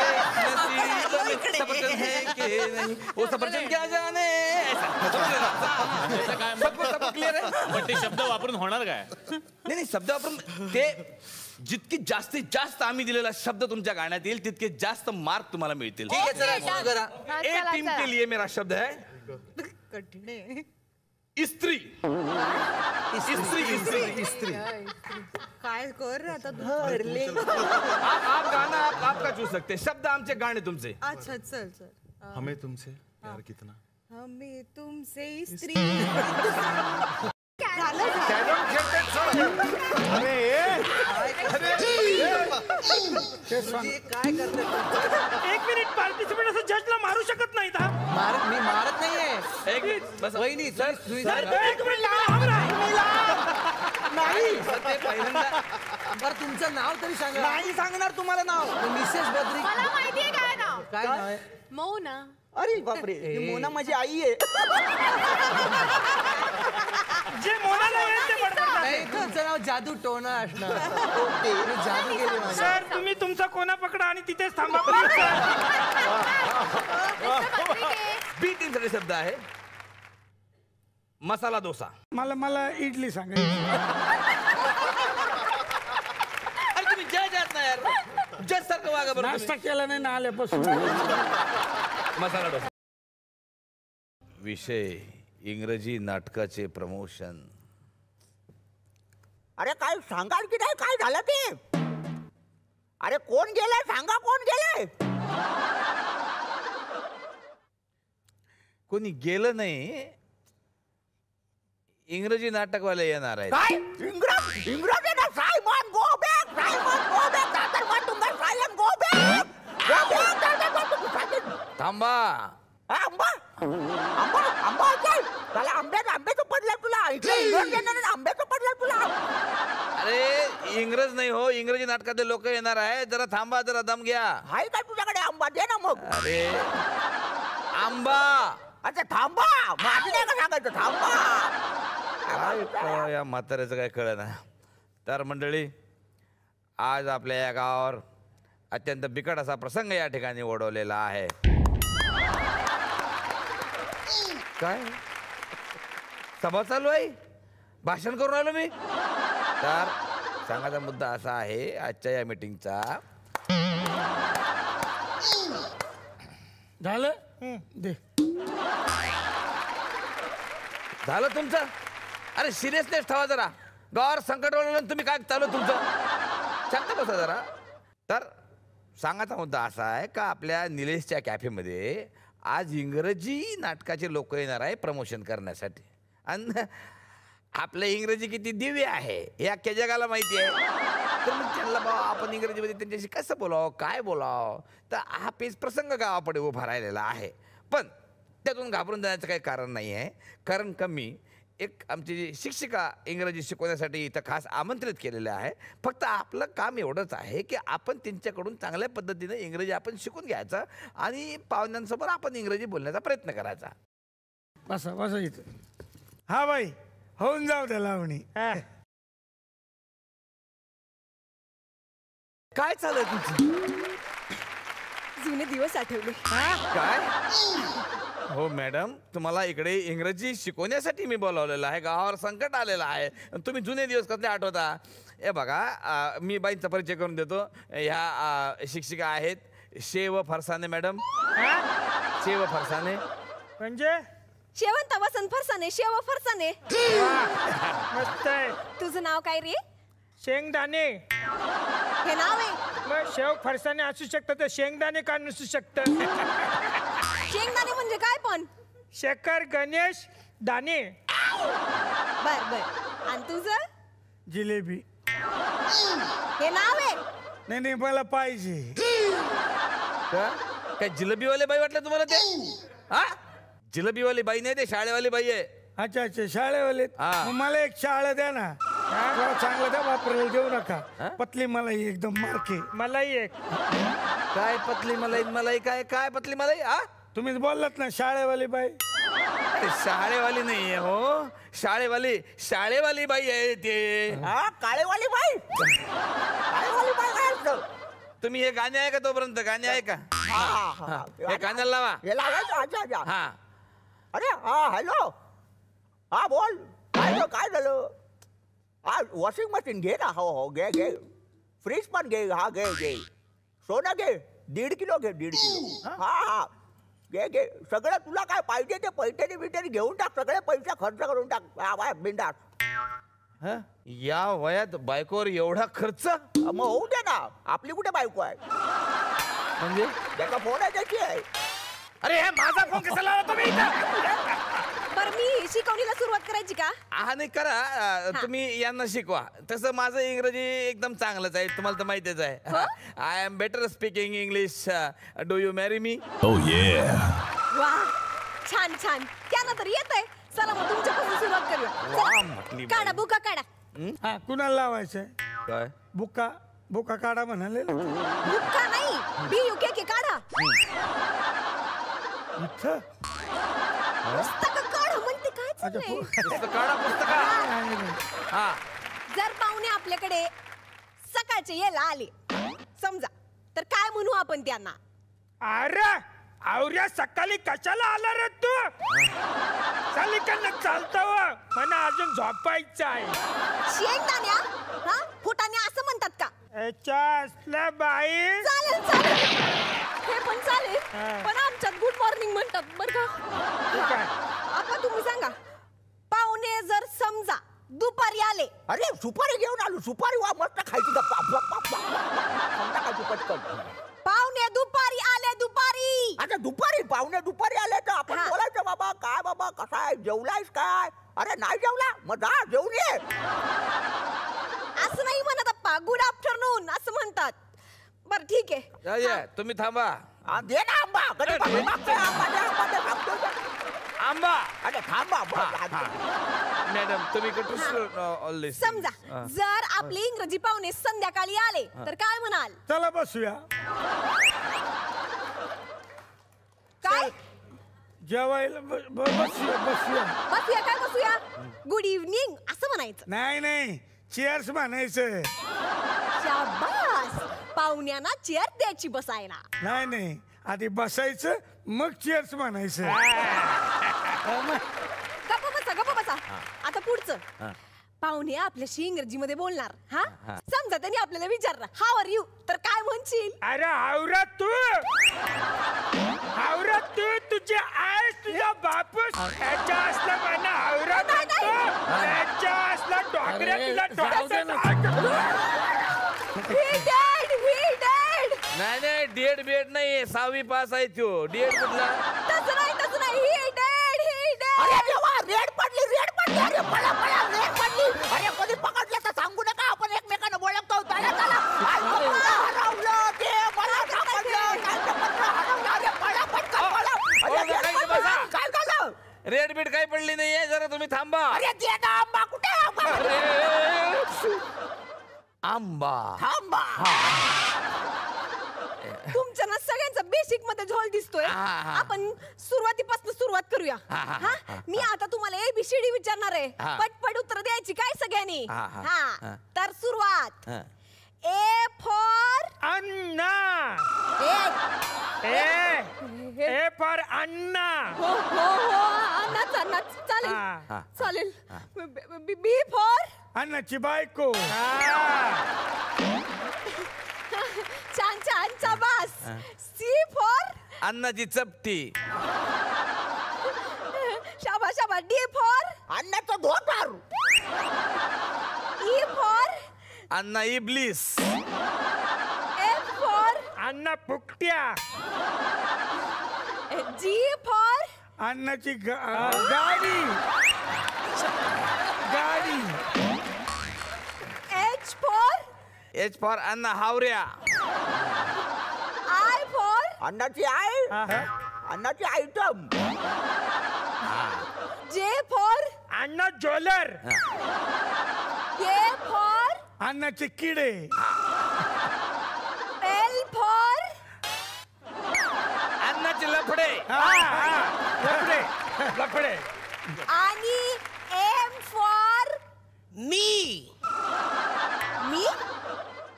नसीब में सफरचंद है कि नहीं, वो सफरचंद क्या जाने. सबको क्लियर आहे. पण ते शब्द वापरून होणार काय? नाही शब्द वापरून ते जितकी जास्तीत जास्त आम्ही दिलेला शब्द तुमच्या गाण्यात येईल तितके जास्त मार्क तुम्हाला मिळतील. ठीक आहे चला सुरू करा. ए टीम के लिए मेरा शब्द है कठीण आहे. स्त्री. स्त्री काय कर आता तू. आप गाना आपका चूज सकते. शब्द आमचे गाणे तुमचे. अच्छा चल चल. हमें तुमसे प्यार कितना. हमें तुमसे स्त्री. काय करते? एक मिनिट, पार्टिसिपेंट असं जजला मारू शकत नाहीत. हा मी मारत नाहीये. एक बस वहिनी एक मिनिट नाही. ते पहिल्यांदा बरं तुमचं नाव तरी सांगा. नाही सांगणार तुम्हाला नाव. मिसेस बद्री. मला माहितीये काय नाव. काय नाव आहे? मौना. अरे बापरे, ही मोना माझी आई आहे. जे मोनाला येईल ते बडबडतात. नाही तुमचं नाव जादू टोना असणार. तुम्ही जादू केली माझ्या. सर तुम्ही तुमचा कोणा पकडा आणि तिथेच थांबा प्लीज सर. बी टीमसाठी शब्द आहे मसाला डोसा. मला इडली सांगायची. अरे तुम्ही जज आहात ना यार, जज सारखं वागा बरं. नाश्ता केला नाही ना आल्यापासून. मसाला डोसा. विषय इंग्रजी नाटकाचे प्रमोशन. अरे काय सांगाल की नाही, काय झालं ते? अरे कोण गेलाय सांगा, कोण गेलाय? कोणी गेलं नाही, इंग्रजी नाटकवाले येणार आहेत. काय इंग्रज आहे ना? Simon go back, Simon go back, Dadar Vatunga Simon go back, go back, Dadar Vatunga. थांबा. आंबा आंबा आंबा असेल त्याला. आंब्याचं पडलं तुला. इकडे इंग्रज येणार, आंब्याचं पडलं तुला. अरे इंग्रज नाही हो, इंग्रजी नाटकातले लोक येणार आहे. जरा थांबा, जरा दम घ्या. हाय का तुझ्याकडे आंबा? दे ना मग. अरे आंबा. अच्छा थांबा, माझी नाही का सांगायचं, थांबा. काय या म्हाताऱ्याचं काय कळलं ना. तर मंडळी, आज आपल्या या गावावर अत्यंत बिकट असा प्रसंग या ठिकाणी ओढवलेला आहे. काय सभा चालू आहे, भाषण करून आलो मी. तर सांगायचा मुद्दा असा आहे आजच्या या मीटिंगचा. झालं दे. झालं तुमचं? अरे सिरियसनेस ठेवा जरा. गावावर संकट ओढवलं तुम्ही काय चालू तुमचं. शांत बसा जरा. तर सांगायचा मुद्दा असा आहे का आपल्या निलेशच्या कॅफेमध्ये आज इंग्रजी नाटकाचे लोक येणार आहे प्रमोशन करण्यासाठी आणि आपलं इंग्रजी किती दिव्य आहे हे अख्ख्या जगाला माहिती आहे. तर मग त्यांना बाबा आपण इंग्रजीमध्ये त्यांच्याशी कसं बोलावं काय बोलावं तर हा पेच प्रसंग गावापुढे उभा राहिलेला आहे. पण त्यातून घाबरून जाण्याचं काही कारण नाही आहे. कारण कमी एक आमची जी शिक्षिका इंग्रजी शिकवण्यासाठी इथं खास आमंत्रित केलेलं आहे. फक्त आपलं काम एवढंच आहे की आपण त्यांच्याकडून चांगल्या पद्धतीने इंग्रजी आपण शिकून घ्यायचं आणि पाहुण्यांसमोर आपण इंग्रजी बोलण्याचा प्रयत्न करायचा. बसा बसा इथं. हा बाई होऊन जाऊ द्या लावणी. काय चालू तुमचं? जुने दिवस आठवले. काय हो मॅडम तुम्हाला इकडे इंग्रजी शिकवण्यासाठी मी बोलावलेलं आहे. गावावर संकट आलेलं आहे तुम्ही जुने दिवस कसले आठवता. हे बघा मी बाईंचा परिचय करून देतो. ह्या शिक्षिका आहेत शेव फरसाने मॅडम. शेव फरसाने म्हणजे शेवंत वसंत फरसाने शेव फरसाने. मस्त आहे. तुझं नाव काय रे? शेंगदाणे. हे नाव आहे. मग शेव फरसाने असू शकतं तर शेंगदाणे का नसू शकतं? शेंगदाणे म्हणजे काय पण? शेखर गणेश दाणे. बर बर. आणि तुझं? जिलेबी. हे नाव आहे. नाही नाही मला पाहिजे. काय जिलेबीवाले बाई वाटलं तुम्हाला ते? हा जिलेबीवाली बाई नाही ते शाळेवाली बाई आहे. अच्छा अच्छा शाळेवाले. हा. मग मला एक शाळा द्या ना. चांगलं द्या वापरायला देऊ नका. पतली मलाई एकदम मार्के. मलाही एक. काय पतली मलाई मलाई काय काय पतली मलाई? हा तुम्हीच बोललात ना शाळेवाली बाई. अरे शाळेवाली नाही आहे हो शाळेवाली बाई आहे ते. काळेवाली बाई. काळेवाली बाई काय असतं? तुम्ही हे गाणे आहे का तोपर्यंत गाणे आहे का? हे कानाला लावा. हे लावायचं. अच्छा अच्छा. हा अरे हा हॅलो. हा बोल. काय झालं? हा वॉशिंग मशीन घे ना. हो हो घे घे. फ्रीज पण घे. हा घे घे. सोनं घे 1.5 किलो घे 1.5 किलो. हा हा घे घे सगळं तुला काय पाहिजे ते पैठणी बिटेनी घेऊन टाक. सगळे पैसे खर्च करून टाक. बिंदास. या वयात बायकोवर एवढा खर्च? मग होऊ दे ना. आपली कुठे बायको आहे? म्हणजे त्याचा फोन आहे त्याची आहे. अरे माझा फोन कसा लावला तुम्ही? बर मी शिकवणीला सुरुवात करायची का? हा नाही करा. तुम्ही यांना शिकवा. तसं माझं इंग्रजी एकदम चांगलंच आहे तुम्हाला तर माहितीच आहे. I am better speaking English. Do you marry me? वा छान छान. त्यांना तर येत आहे. चला मग तुमच्यापासून सुरुवात करूया. काढा बुका काढा. हा कुणाला लावायचंय? काय बुका बुका काढा म्हणाले. बुक्का नाही BUKK काढा. इथं पुस्तक काढा म्हणते काय चाललंय? पुस्तक काढा पुस्तक. हा जर पाहुणे आपल्याकडे सकाळचे यायला आले समजा तर काय म्हणू आपण त्यांना? अरे आवऱ्या सकाळी कशाला आला रे तू? चालिकडनं चालतं मला अजून झोपायचं आहे. शेंगदाण्या हा फुटाण्या असं म्हणतात का? याच्या असल्या बाई. चालेल चालेल हे पण चालेल. पण आमच्यात गुड मॉर्निंग म्हणतात बरं का? ठीक आहे. आता तुम्ही सांगा पाहुणे जर समजा दुपारी आले. अरे सुपारी घेऊन आलो. सुपारी वा मस्त खायची गप्पा. पटकन. पाहुणे दुपारी आले दुपारी. आता दुपारी पाहुणे दुपारी आले तर आपण बोलायचं बाबा काय बाबा कसा आहे जेवलायस काय? अरे नाही जेवला मग जा जेवून ये. असं नाही म्हणत अप्पा. गुड आफ्टरनून असं म्हणतात. बरं ठीक आहे. तुम्ही थांबा. दे ना आंबा. आंबा. अरे थांबा. मॅडम तुम्ही कुठे समजा जर आपले इंग्रजी पाहुणे संध्याकाळी आले तर काय म्हणाल? चला बसूया. काय जेवायला बसूया. बसूया काय बसूया? गुड इव्हनिंग असं म्हणायचं. नाही चेअर्स म्हणायचं. शाबास. पाहुण्यांना चेअर द्यायची बसायला. नाही आधी बसायचं मग चेअर्स म्हणायचं. गप्प बसा. आता पुढचं. पाहुणे आपल्याशी इंग्रजी मध्ये बोलणार. हा समजा त्यांनी आपल्याला विचारलं हाऊ आर यू तर काय म्हणशील? अरे आवरा तू तुझे आईस तुझा बापूस याच्या असला म्हणा आवरा याच्या असला डॉक्टर तुला डॉक्टर. He dead. नाही नाही डीएड बीएड नाही 6वी पास आहे तो डीएड कुठला तसं नाही ही डेड अरे देवा रेड पडली अरे पळा रेड पडली अरे कधी पकडलं तर सांगू नका आपण एकमेकांना बोलतो चला हरवलं ते मला सापडलं हरवलं अरे पळा पटकन पळा काय झालं रेड बीड काही पडली नाहीये जरा तुम्ही थांबा अरे दे ना आंबा कुठे आंबा थांबा तुमच्या ना सगळ्यांचा बेसिक मध्ये झोल दिसतोय आपण सुरुवातीपासून सुरुवात करूया मी आता तुम्हाला ABCD विचारणार आहे पटपट उत्तर द्यायची काय सगळ्यांनी हा तर सुरुवात A for Anna A for Anna हो अन्नाच चालेल B फॉर अन्नाची बायको छान शाबास C फॉर अन्नाची चपटी शाबास D फॉर अन्नाचं धोतर E फॉर अन्ना इब्लिस F फॉर अन्ना फुकट्या G फॉर अन्नाची गाडी H for H for Anna हावऱ्या I फॉर अन्नाची अन्नाची item J for Anna jeweller K for अन्नाचे किडे L फॉर अन्नाचे लफडे लफडे आणि M फॉर मी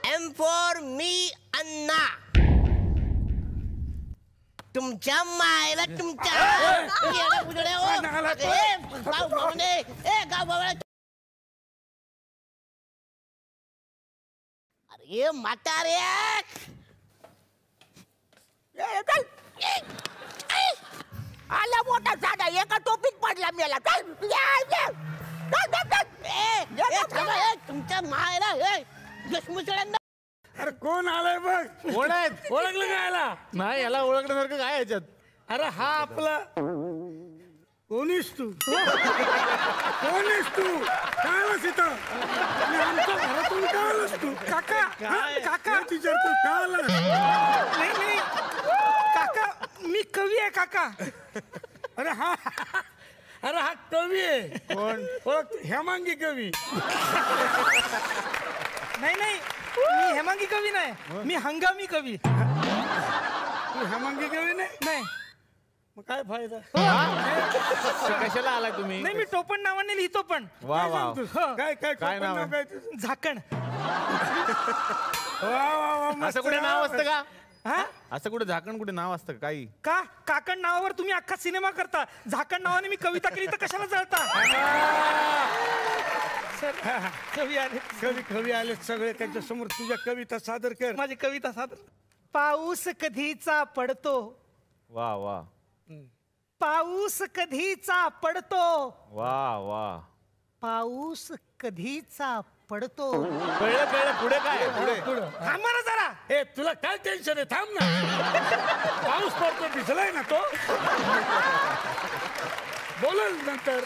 M फॉर मी अन्ना तुमच्या मायला अरे म्हातारे आला मोठा साधा एका टोपीत पडला मेला तुमच्या मायला दुश्मुसळ्यांना अरे कोण आलाय बघ कोण आहेत ओळखलं का याला नाही याला ओळखण्यासारखं काय याच्यात अरे हा आपला कोणीस तू कोणीस तू काय आलास इथं आणि आमच्या घरातून काय आलास तू काका विचारतो काय आलास नाही काका मी कवी आहे काका अरे हा कवी आहे कोण ओळख हेमांगी कवी नाही मी हेमांगी कवी नाही मी हंगामी कवी तू हेमांगी कवी नाही मग काय फायदा कशाला आलाय तुम्ही नाही मी टोपण नावाने लिहितो पण वा वा काय नाव आहे? काय तुझं? झाकण वा मस्त असं कुठे नाव असतं का हा असं कुठे झाकण कुठे नाव असतं का काही का काकण नावावर तुम्ही अख्खा सिनेमा करता झाकण नावाने मी कविता केली तर कशाला जळता सर कवी आले कवी आले सगळे त्यांच्या समोर तुझ्या कविता सादर कर माझी कविता सादर पाऊस कधीचा पडतो वा वा पाऊस कधीचा पडतो वा वा पाऊस कधीचा पडतो कळलं पुढे काय पुढे थांबा ना जरा ए तुला काय टेन्शन आहे थांब ना पाऊस पडतो दिसलाय ना तो बोलल नंतर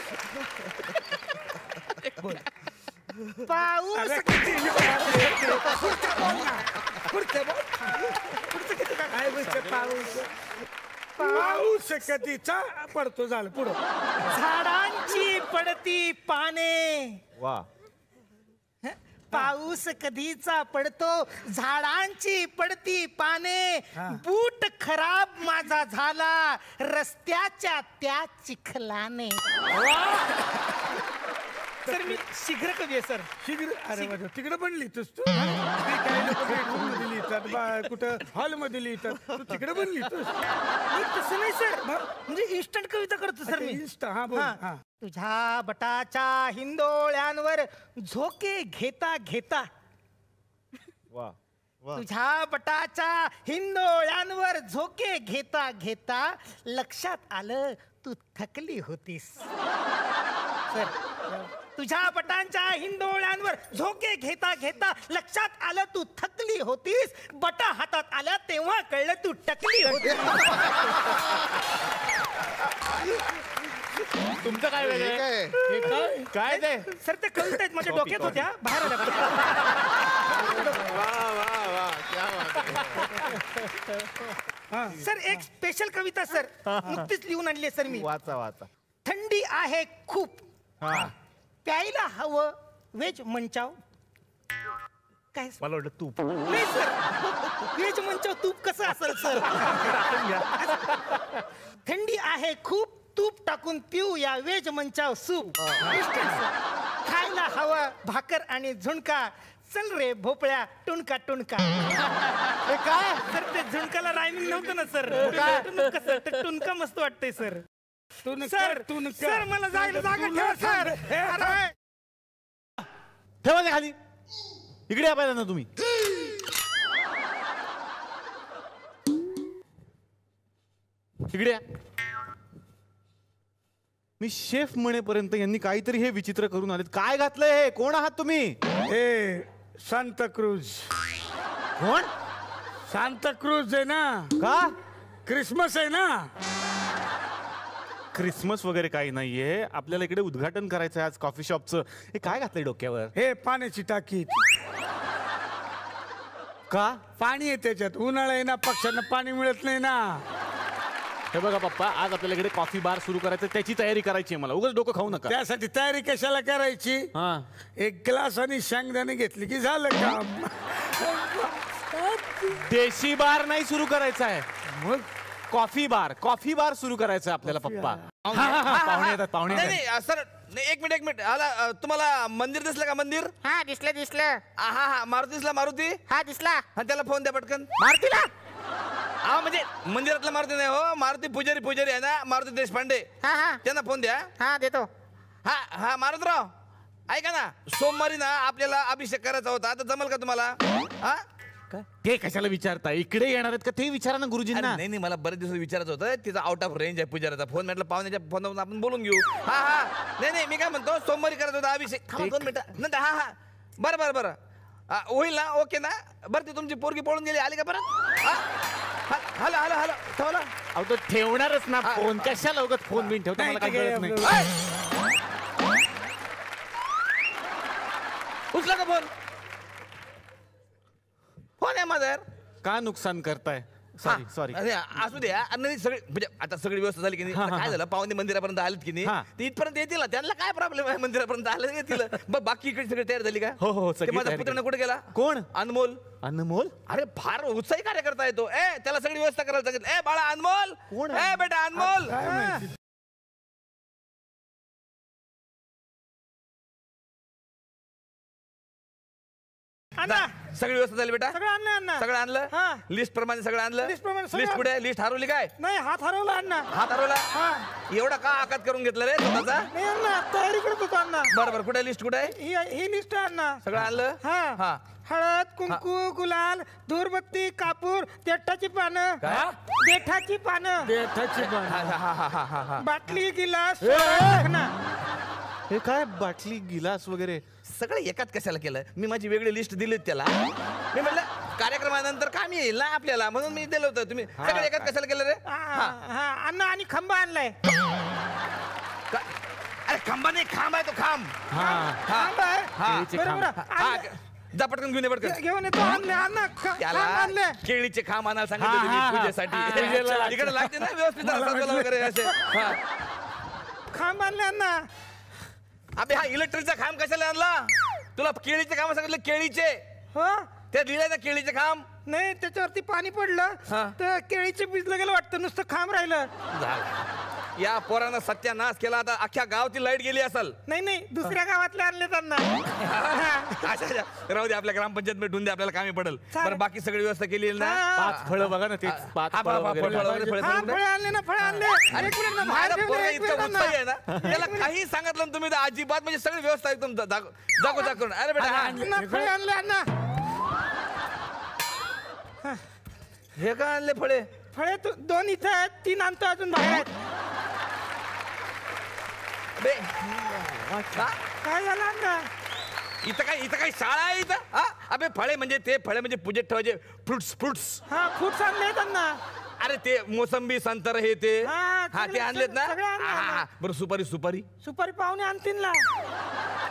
पाऊस पाऊस कधीचा पडतो झालं पुढं झाडांची पडती पाने वा पाऊस कधीचा पडतो झाडांची पडती पाने बूट खराब माझा झाला रस्त्याच्या त्या चिखलाने सर मी शीघ्र कवी आहे सर शीघ्र अरे माझं तिकडे पण लिहितोस तू काही लोक बेडरूम मध्ये लिहितात कुठं हॉल मध्ये लिहितात तू तिकडे पण लिहितोस तसं नाही सर म्हणजे इन्स्टंट कविता करतो सर मी इंस्टा हा बोल हा तुझ्या बटाच्या हिंदोळ्यांवर झोके घेता घेता वा तुझ्या बटाच्या हिंदोळ्यांवर झोके घेता घेता लक्षात आलं तू थकली होतीस. सर, तुझ्या बटांच्या हिंदोळ्यांवर झोके घेता घेता लक्षात आलं तू थकली होतीस. बटा हातात आल्या तेव्हा कळलं तू टकली होतीस. तुमचं काय वेगळं आहे? हे काय काय ते सर ते कळतायत माझ्या डोक्यात होत्या बाहेर आल्या. सर एक स्पेशल कविता सर नुकतीच लिहून आणली सर मी. वाचा वाचा. थंडी आहे खूप, प्यायला हवं वेज मंचाव. काय मला वाटलं तूप. नाही सर, वेज मंचाव तूप कसं असेल सर? थंडी आहे खूप, तूप टाकून पिऊ या वेज मंचाव सूप. खायला हवं भाकर आणि झुणका. चल रे भोपळ्या टुणका टुणका. काय सर ते झुणकाला रायमिंग नव्हतं ना सर. कसं टुणका मस्त वाटतंय सर. सर सर मला जायला जागा ठेवा सर. ठेवा ते खाली. इकडे या पाहिजे ना तुम्ही. इकडे या. मी शेफ म्हणेपर्यंत यांनी काहीतरी हे विचित्र करून आलेत. काय घातलंय हे? कोण आहात तुम्ही? ए सांताक्रूज. कोण? सांताक्रूज आहे ना. का? क्रिसमस आहे ना. क्रिसमस वगैरे काही नाहीये. आपल्याला इकडे उद्घाटन करायचं आहे आज कॉफी शॉपचं. हे काय घातलंय डोक्यावर? हे पाण्याची टाकी. का? पाणी आहे त्याच्यात. उन्हाळा आहे ना, पक्ष्यांना पाणी मिळत नाही ना. हे बघा पप्पा, आज आपल्याला इकडे कॉफी बार सुरू करायचं, त्याची तयारी करायची आहे मला. उगाच डोकं खाऊ नका. त्यासाठी तयारी कशाला करायची? एक ग्लास आणि शेंगदाणे घेतली की झालं काम. देशी बार नाही सुरू करायचा आहे, मग कॉफी बार सुरू करायचं आपल्याला पप्पा. पाहुणे येतात, पाहुणे येतात. सर एक मिनिट आला. तुम्हाला मंदिर दिसलं का? मंदिर हा दिसलं. हा मारुती दिसला? मारुती हा दिसला. हा त्याला फोन द्या पटकन. मारुतीला? हा म्हणजे मंदिरातला मारुती नाही हो, मारुती पुजारी आहे ना, मारुती देशपांडे. हा त्यांना फोन द्या. हा देतो. हा मारुतराव ऐका ना, सोमवारी ना आपल्याला अभिषेक करायचा होता. आता जमल का तुम्हाला? हा ते कशाला विचारता? इकडे येणार आहेत का ते विचारा ना गुरुजींना. नाही मला बरेच दिवस विचारायचं होतं. तिचा आउट ऑफ रेंज आहे पुजाराचा फोन. म्हटलं पाहुण्याच्या फोनवरून आपण बोलून घेऊ. हा नाही मी काय म्हणतो, सोमवारी करायचा होता अभिषेक. 2 मिनिटं नंतर. हा बरं होईल ना? ओके ना? बरं ती तुमची पोरगी पळून गेली, आली का परत? हॅलो ठेवला. अहो तो ठेवणारच ना फोन. कशाला उगाच फोन बिन ठेवता? मला काय कळत नाही. उचला का फोन? फोन आहे माझा यार. का नुकसान करताय? सॉरी असू द्या. सगळी म्हणजे आता सगळी व्यवस्था झाली की नाही. काय झालं, पाहुणे मंदिरापर्यंत आलेत की नाही, ते इथपर्यंत येतील ना. त्यांना काय प्रॉब्लेम आहे? मंदिरापर्यंत आले येतील. बाकी इकडे सगळी तयार झाली का? हो माझा पुत्र कुठे गेला? कोण? अनमोल. अरे फार उत्साही कार्यकर्ता आहे तो. त्याला सगळी व्यवस्था करायला सांगितलं. बाळा अनमोल. कोण? बेटा अनमोल. सगळी व्यवस्था झाली बेटा? सगळं आणलं. लिस्ट प्रमाणे सगळं आणलं. लिस्ट कुठे? लिस्ट हरवली काय? नाही हात हरवला अण्णा. हात हरवला? एवढा का आकात करून घेतलं रे स्वतःचा? नाही अण्णा, तयारी करत होतो अण्णा. बरोबर. कुठे लिस्ट? कुठे? ही लिस्ट अण्णा. सगळं आणलं. हा हळद कुंकू गुलाल धूरबत्ती कापूर देठाची पानं. देठाची पानं. बाटली गिलास. हे काय बाटली गिलास वगैरे सगळं एकात कशाला केलं? मी माझी वेगळी लिस्ट दिली त्याला. मी म्हटलं कार्यक्रमानंतर काम येईल ना आपल्याला, म्हणून मी दिलं होतं. तुम्ही सगळं एकात कशाला केलं रे? अण्णा आणि खांबा आणलाय. अरे खांबा नाही, खांब आहे तो. खांब जा पटकन घेऊन ये. पटकन घेऊन येतो. त्याला केळीचे खांब आणायला सांगितलं पूजेसाठी. इकडे लागते ना व्यवस्थित वगैरे असे. खांब आणले अण्णा. अबे हा इलेक्ट्रिकचा खांब कशाला आणला? तुला केळीचे खांब सांगितलं. केळीचे हो ते लिहिलंय ना केळीचे खांब. नाही त्याच्यावरती पाणी पडलं तर केळीचे भिजलं गेलं वाटतं, नुसतं खांब राहिलं. या पोरानं सत्यानाश केला. आता अख्ख्या गावाची लाईट गेली असेल. नाही दुसऱ्या गावातले आणले त्यांना. राहू दे, आपल्या ग्रामपंचायत मध्ये ढूंढ दे, आपल्याला कामी पडेल. बरं बाकी सगळी व्यवस्था केली ना? 5 फळं बघा ना ते. 5 फळे आणले ना. फळे आणले. इतकं उत्साही आहे ना, त्याला काही सांगितलं ना तुम्ही अजिबात, म्हणजे सगळी व्यवस्था एकदम जागोजाग करून. अरे बेटा फळे आणले अण्णा. हे का आणले फळे? फळे 2 इथं आहेत, 3 आणतो अजून बाहेर आहेत. अबे काय झालं अण्णा? इथं काय शाळा आहे इथं हा? अबे फळे म्हणजे पूजेत ठेवायचे फ्रुट्स. हा खूप आणले अण्णा. अरे ते मोसंबी संतर हे ते हा, हा ते आणलेत ना सगळे आणले, हा. बरं सुपारी सुपारी पाहुणे आणतील ना.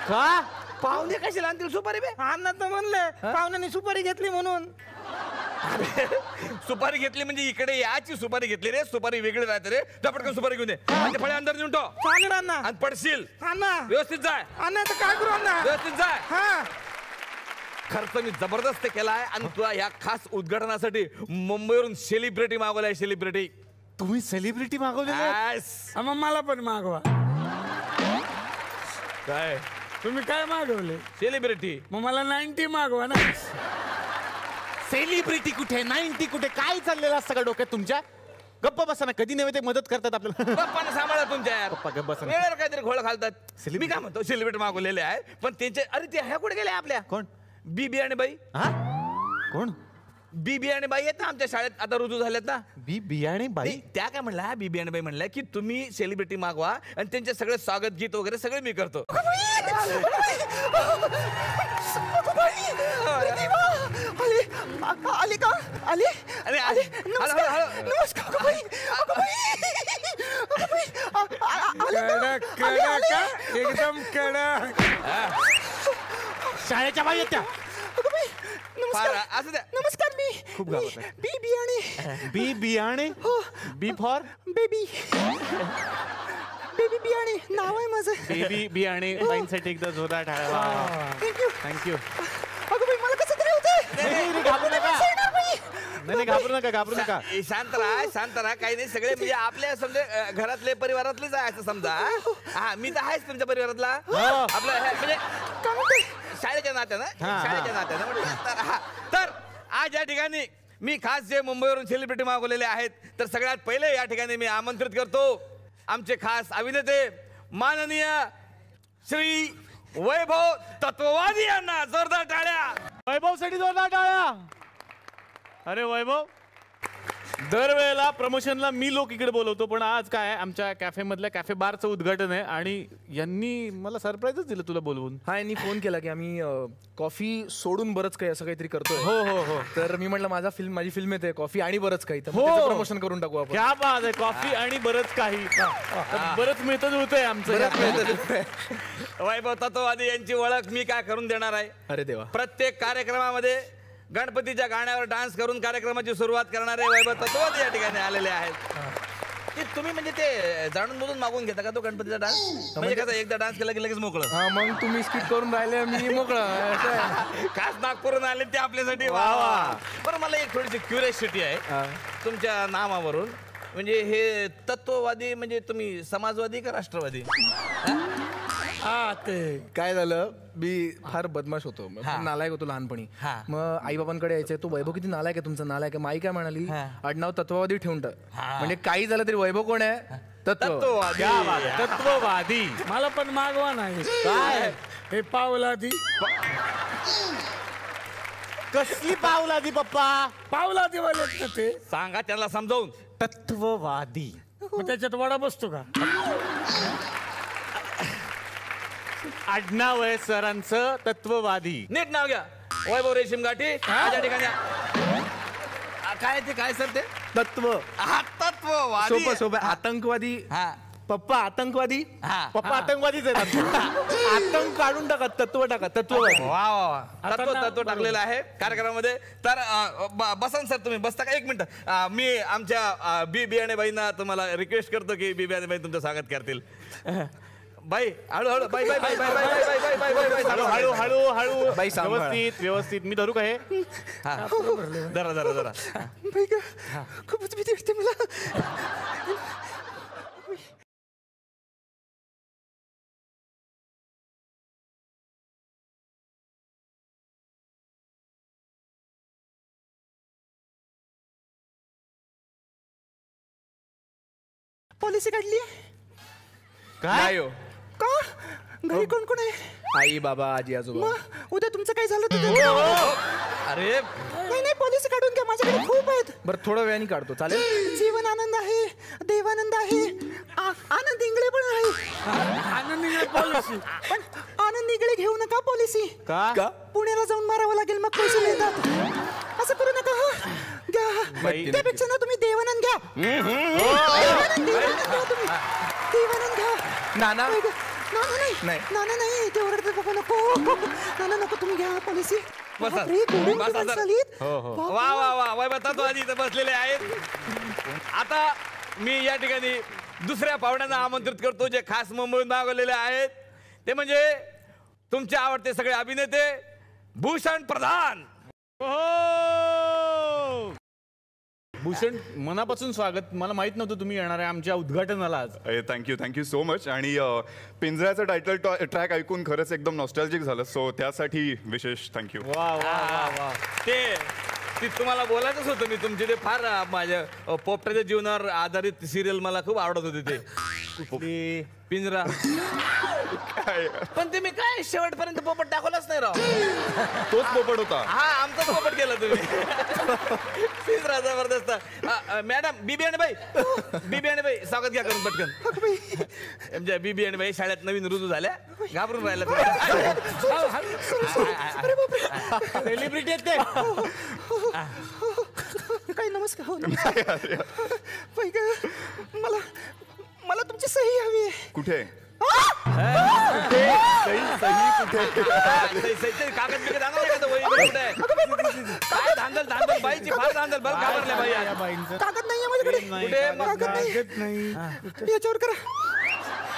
का पाहुणे कशाला आणतील सुपारी बे अण्णा तर म्हणले पाहुण्यांनी सुपारी घेतली म्हणून. सुपारी घेतली म्हणजे इकडे याची सुपारी घेतली रे. सुपारी वेगळी राहते रे. जा पटकन सुपारी घेऊन दे आणि ते फळे अंदर देऊन ठेव. चालेल अण्णा. आणि पडशील अण्णा व्यवस्थित जाय. अण्णा तर काय करू अण्णा? व्यवस्थित जाय. हा खर्च मी जबरदस्त केलाय आणि तुला या खास उद्घाटनासाठी मुंबईवरून सेलिब्रिटी मागवलाय. सेलिब्रिटी तुम्ही सेलिब्रिटी मागवले? मग मला पण मागवा. काय तुम्ही काय मागवले? सेलिब्रिटी? मग मला 90 मागवा ना. सेलिब्रिटी कुठे 90 कुठे काय चाललेलं असतं का डोक्यात तुमच्या? गप्पा बसा ना. कधी नव्हे ते मदत करतात आपल्याला. पप्पाने सांभाळा तुमच्या यार. पप्पा गप्प बसा ना. वेळेवर काहीतरी घोळ घालतात. मी काय म्हणतो सेलिब्रिटी मागवलेले आहे पण त्यांचे अरे ते ह्या कुठे गेले आपल्या? कोण? बीबी आणि बाई. हा कोण? बीबी आणि बाई आहेत ना आमच्या शाळेत आता रुजू झाल्यात ना. बी बियाणे बाई? त्या काय म्हणल्या बीबी आणि बाई म्हणल्या की तुम्ही सेलिब्रिटी मागवा आणि त्यांचे सगळे स्वागत गीत वगैरे सगळे मी करतो. आली का? आली? अरे आले नमस्कार कडक एकदम कडक. शाळेच्या बाई आहेत त्या. असं द्या. नमस्कार मी खूप गावात आहे. बी बियाणे. बी बियाणे? बी फॉर बेबी बियाणे नाव आहे माझं. बेबी बियाणे. बाईंसाठी एकदा जोरदार टाळ्या. थँक्यू. थँक्यू. अगं बाई मला कसं तरी होतंय. घाबरू नका. नाही घाबरू नका. शांत राहा काही नाही. सगळे म्हणजे आपल्या समजा घरातले परिवारातलेच आहे असं समजा. हा मी तर आहेच तुमच्या परिवारातला. आपलं म्हणजे शाळेच्या नात्यानं तर आज या ठिकाणी मी खास जे मुंबईवरून सेलिब्रिटी मागवलेले आहेत तर सगळ्यात पहिले या ठिकाणी मी आमंत्रित करतो आमचे खास अभिनेते माननीय श्री वैभव तत्ववादी यांना. जोरदार टाळ्या. वैभवसाठी जोरदार टाळ्या. अरे वैभव, दरवेळेला प्रमोशनला मी लोक इकडे बोलवतो पण आज काय आमच्या कॅफे मधल्या कॅफे बारचं उद्घाटन आहे आणि यांनी मला सरप्राईजच दिलं तुला बोलवून. हा यांनी फोन केला की आम्ही कॉफी सोडून बरंच काही असं काहीतरी करतोय. हो. तर मी म्हटलं माझी फिल्म येते कॉफी आणि बरंच काही तर हो. प्रमोशन करून टाकू आपण. क्या बात आहे. कॉफी आणि बरंच काही. बरंच मिळत होतंय आमचं. वैभव तत्ववादी यांची ओळख मी काय करून देणार आहे. अरे देवा. प्रत्येक कार्यक्रमामध्ये गणपतीच्या गाण्यावर डान्स करून कार्यक्रमाची सुरुवात करणारे वैभव तत्ववादी या ठिकाणी आलेले आहेत. ते तुम्ही म्हणजे ते जाणून बोलून मागून घेता का तो गणपतीचा डान्स? म्हणजे कसं एकदा डान्स केला की लगेच मोकळं? हा मग तुम्ही स्किट करून राहिले मी मोकळं. खास नागपूरहून आले ते आपल्यासाठी. वा. बरं मला एक थोडीशी क्युरियोसिटी आहे तुमच्या नावावरून. म्हणजे हे तत्ववादी म्हणजे तुम्ही समाजवादी का राष्ट्रवादी? हा ते काय झालं मी फार बदमाश होतो नालायक होतो लहानपणी. मग आई बाबांकडे यायचे तो वैभव किती नालायक आहे तुमचा नालायक आहे. माई काय म्हणाली आडनाव तत्ववादी ठेवून टाक. म्हणजे काही झालं तरी वैभव कोण आहे? तत्ववादी. मला पण मागवा नाही. काय हे पावलादी? कसली पावलादी पप्पा? पावलादी वाले ते सांगा त्यांना समजावून. तत्ववादी मग त्याच्यात वडा बसतो का? आडनाव आहे सरांचं तत्ववादी. नीट नाव घ्या. वैभव रेशीम गाठी माझ्या ठिकाणी. काय ते काय सर ते? तत्ववादी. सोपं आतंकवादी. पप्पा आतंकवादी. पप्पा आतंकवादीच आहेत. आतंक काढून टाका तत्व टाका तत्ववादी. वा तत्व टाकलेलं आहे कार्यक्रमामध्ये. तर बसा सर तुम्ही बसता का? एक मिनिट मी आमच्या बी बियाणे बाईंना तुम्हाला रिक्वेस्ट करतो की बी बियाणे बाई तुमचं स्वागत करतील. बाई हळूहळू बाई बाई बाई बाई बाई बाई बाई बाई बाई हळू बाई सांभाळा. व्यवस्थित. मी धरू का हे? जरा खूपच भीती वाटते मला. पॉलिसी काढली काय? का? घरी कोण कोण आहे? आई बाबा आजी आजोबा. मग उद्या तुमचं काय झालं तर अरे नाही नाही पोलिस काढून घ्या, माझ्याकडे खूप आहेत. बरं थोड्या वेळाने काढतो, चालेल? जीवन आनंद आहे, देवानंद आहे, आनंद इंगळे पण आहे. आनंद इंगळे पॉलिसी. पण आनंद इंगळे घेऊ नका पॉलिसी. का? पुण्याला जाऊन मारावं लागेल, मग पैसे मिळतात. असं करू नका. घ्या, त्यापेक्षा ना तुम्ही देवानंद घ्या. देवानंद घ्या तुम्ही. देवानंद घ्या. नाना नाही नाना नाही, ते ओरडते बाबा नको. नाना नको, तुम्ही घ्या पॉलिसी. बसा. बापरे, गोडून बसा, माणसं सर. आलीत. वा वा वा वैभव तो आधी इथं बसलेले आहेत. आता मी या ठिकाणी दुसऱ्या पाहुण्यांना आमंत्रित करतो, जे खास मुंबईहून मागवलेले आहेत. ते म्हणजे तुमचे आवडते सगळे अभिनेते भूषण प्रधान. भूषण, मनापासून स्वागत. मला माहित नव्हतं तुम्ही येणार आहे आमच्या उद्घाटनाला आज. Thank you so much. आणि पिंजऱ्याचं टायटल ट्रॅक ऐकून खरंच एकदम नॉस्टॅल्जिक झालं, सो त्यासाठी विशेष थँक्यू. वा वा वा वा. ते तुम्हाला बोलायचंच होतं मी. तुमचे ते फार माझ्या पोपटाच्या जीवनावर आधारित सिरियल मला खूप आवडत होते. ते पिंजरा. पण तुम्ही काय शेवटपर्यंत पोपट दाखवलाच नाही राव. तोच पोपट होता. हा, आमचाच पोपट केला तुम्ही. पिंजरा जबरदस्त. मॅडम बीबी आणि बाई, बीबी आणि बाई स्वागत घ्या करून पटकन. आमच्या बीबी आणि बाई शाळेत नवीन रुजू झाल्या, घाबरून राहिल्या. सेलिब्रिटी आहेत ते. काही नमस्कार. हो नमस्कार. मला तुमची सही हवी आहे. कुठे? कागद बिगद आणा नाही का तो वही कुठे आहे? काय धांदल बाईची फार धांदल. बरं घाबरल्या बाई आज. कागद नाहीये माझ्याकडे. कुठे? कागद नाही. याच्यावर करा,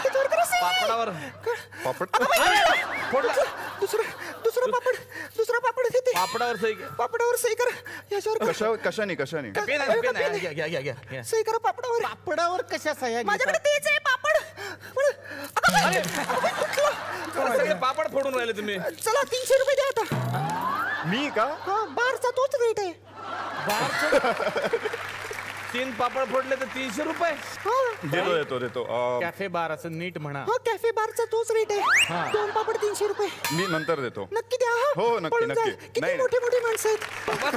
याच्यावर करा सही. पापडावर पापड? फोडला. दुसरा पापड देते. पापडावर सही घ्या. पापडावर सही करा. याच्यावर कशाने? पेन आहे, पेन आहे. घ्या. सही करा पापडावर. पापडावर कशा सह्या माझ्याकडे तेच आहे पापड. सगळे पापड फोडून राहिले तुम्ही. चला 300 रुपये द्या आता. मी का? हा, बारचा तोच रेट आहे. 3 पापड फोडले तर 300 रुपये. देतो. कॅफे बार असं नीट म्हणा. हा, कॅफे बारचा तोच रेट आहे. 2 पापड 300 रुपये. मी नंतर देतो. नक्की द्या. हो, नक्की, पळून नक्की. जाल. किती नाही. मोठे मोठे माणसं आहेत.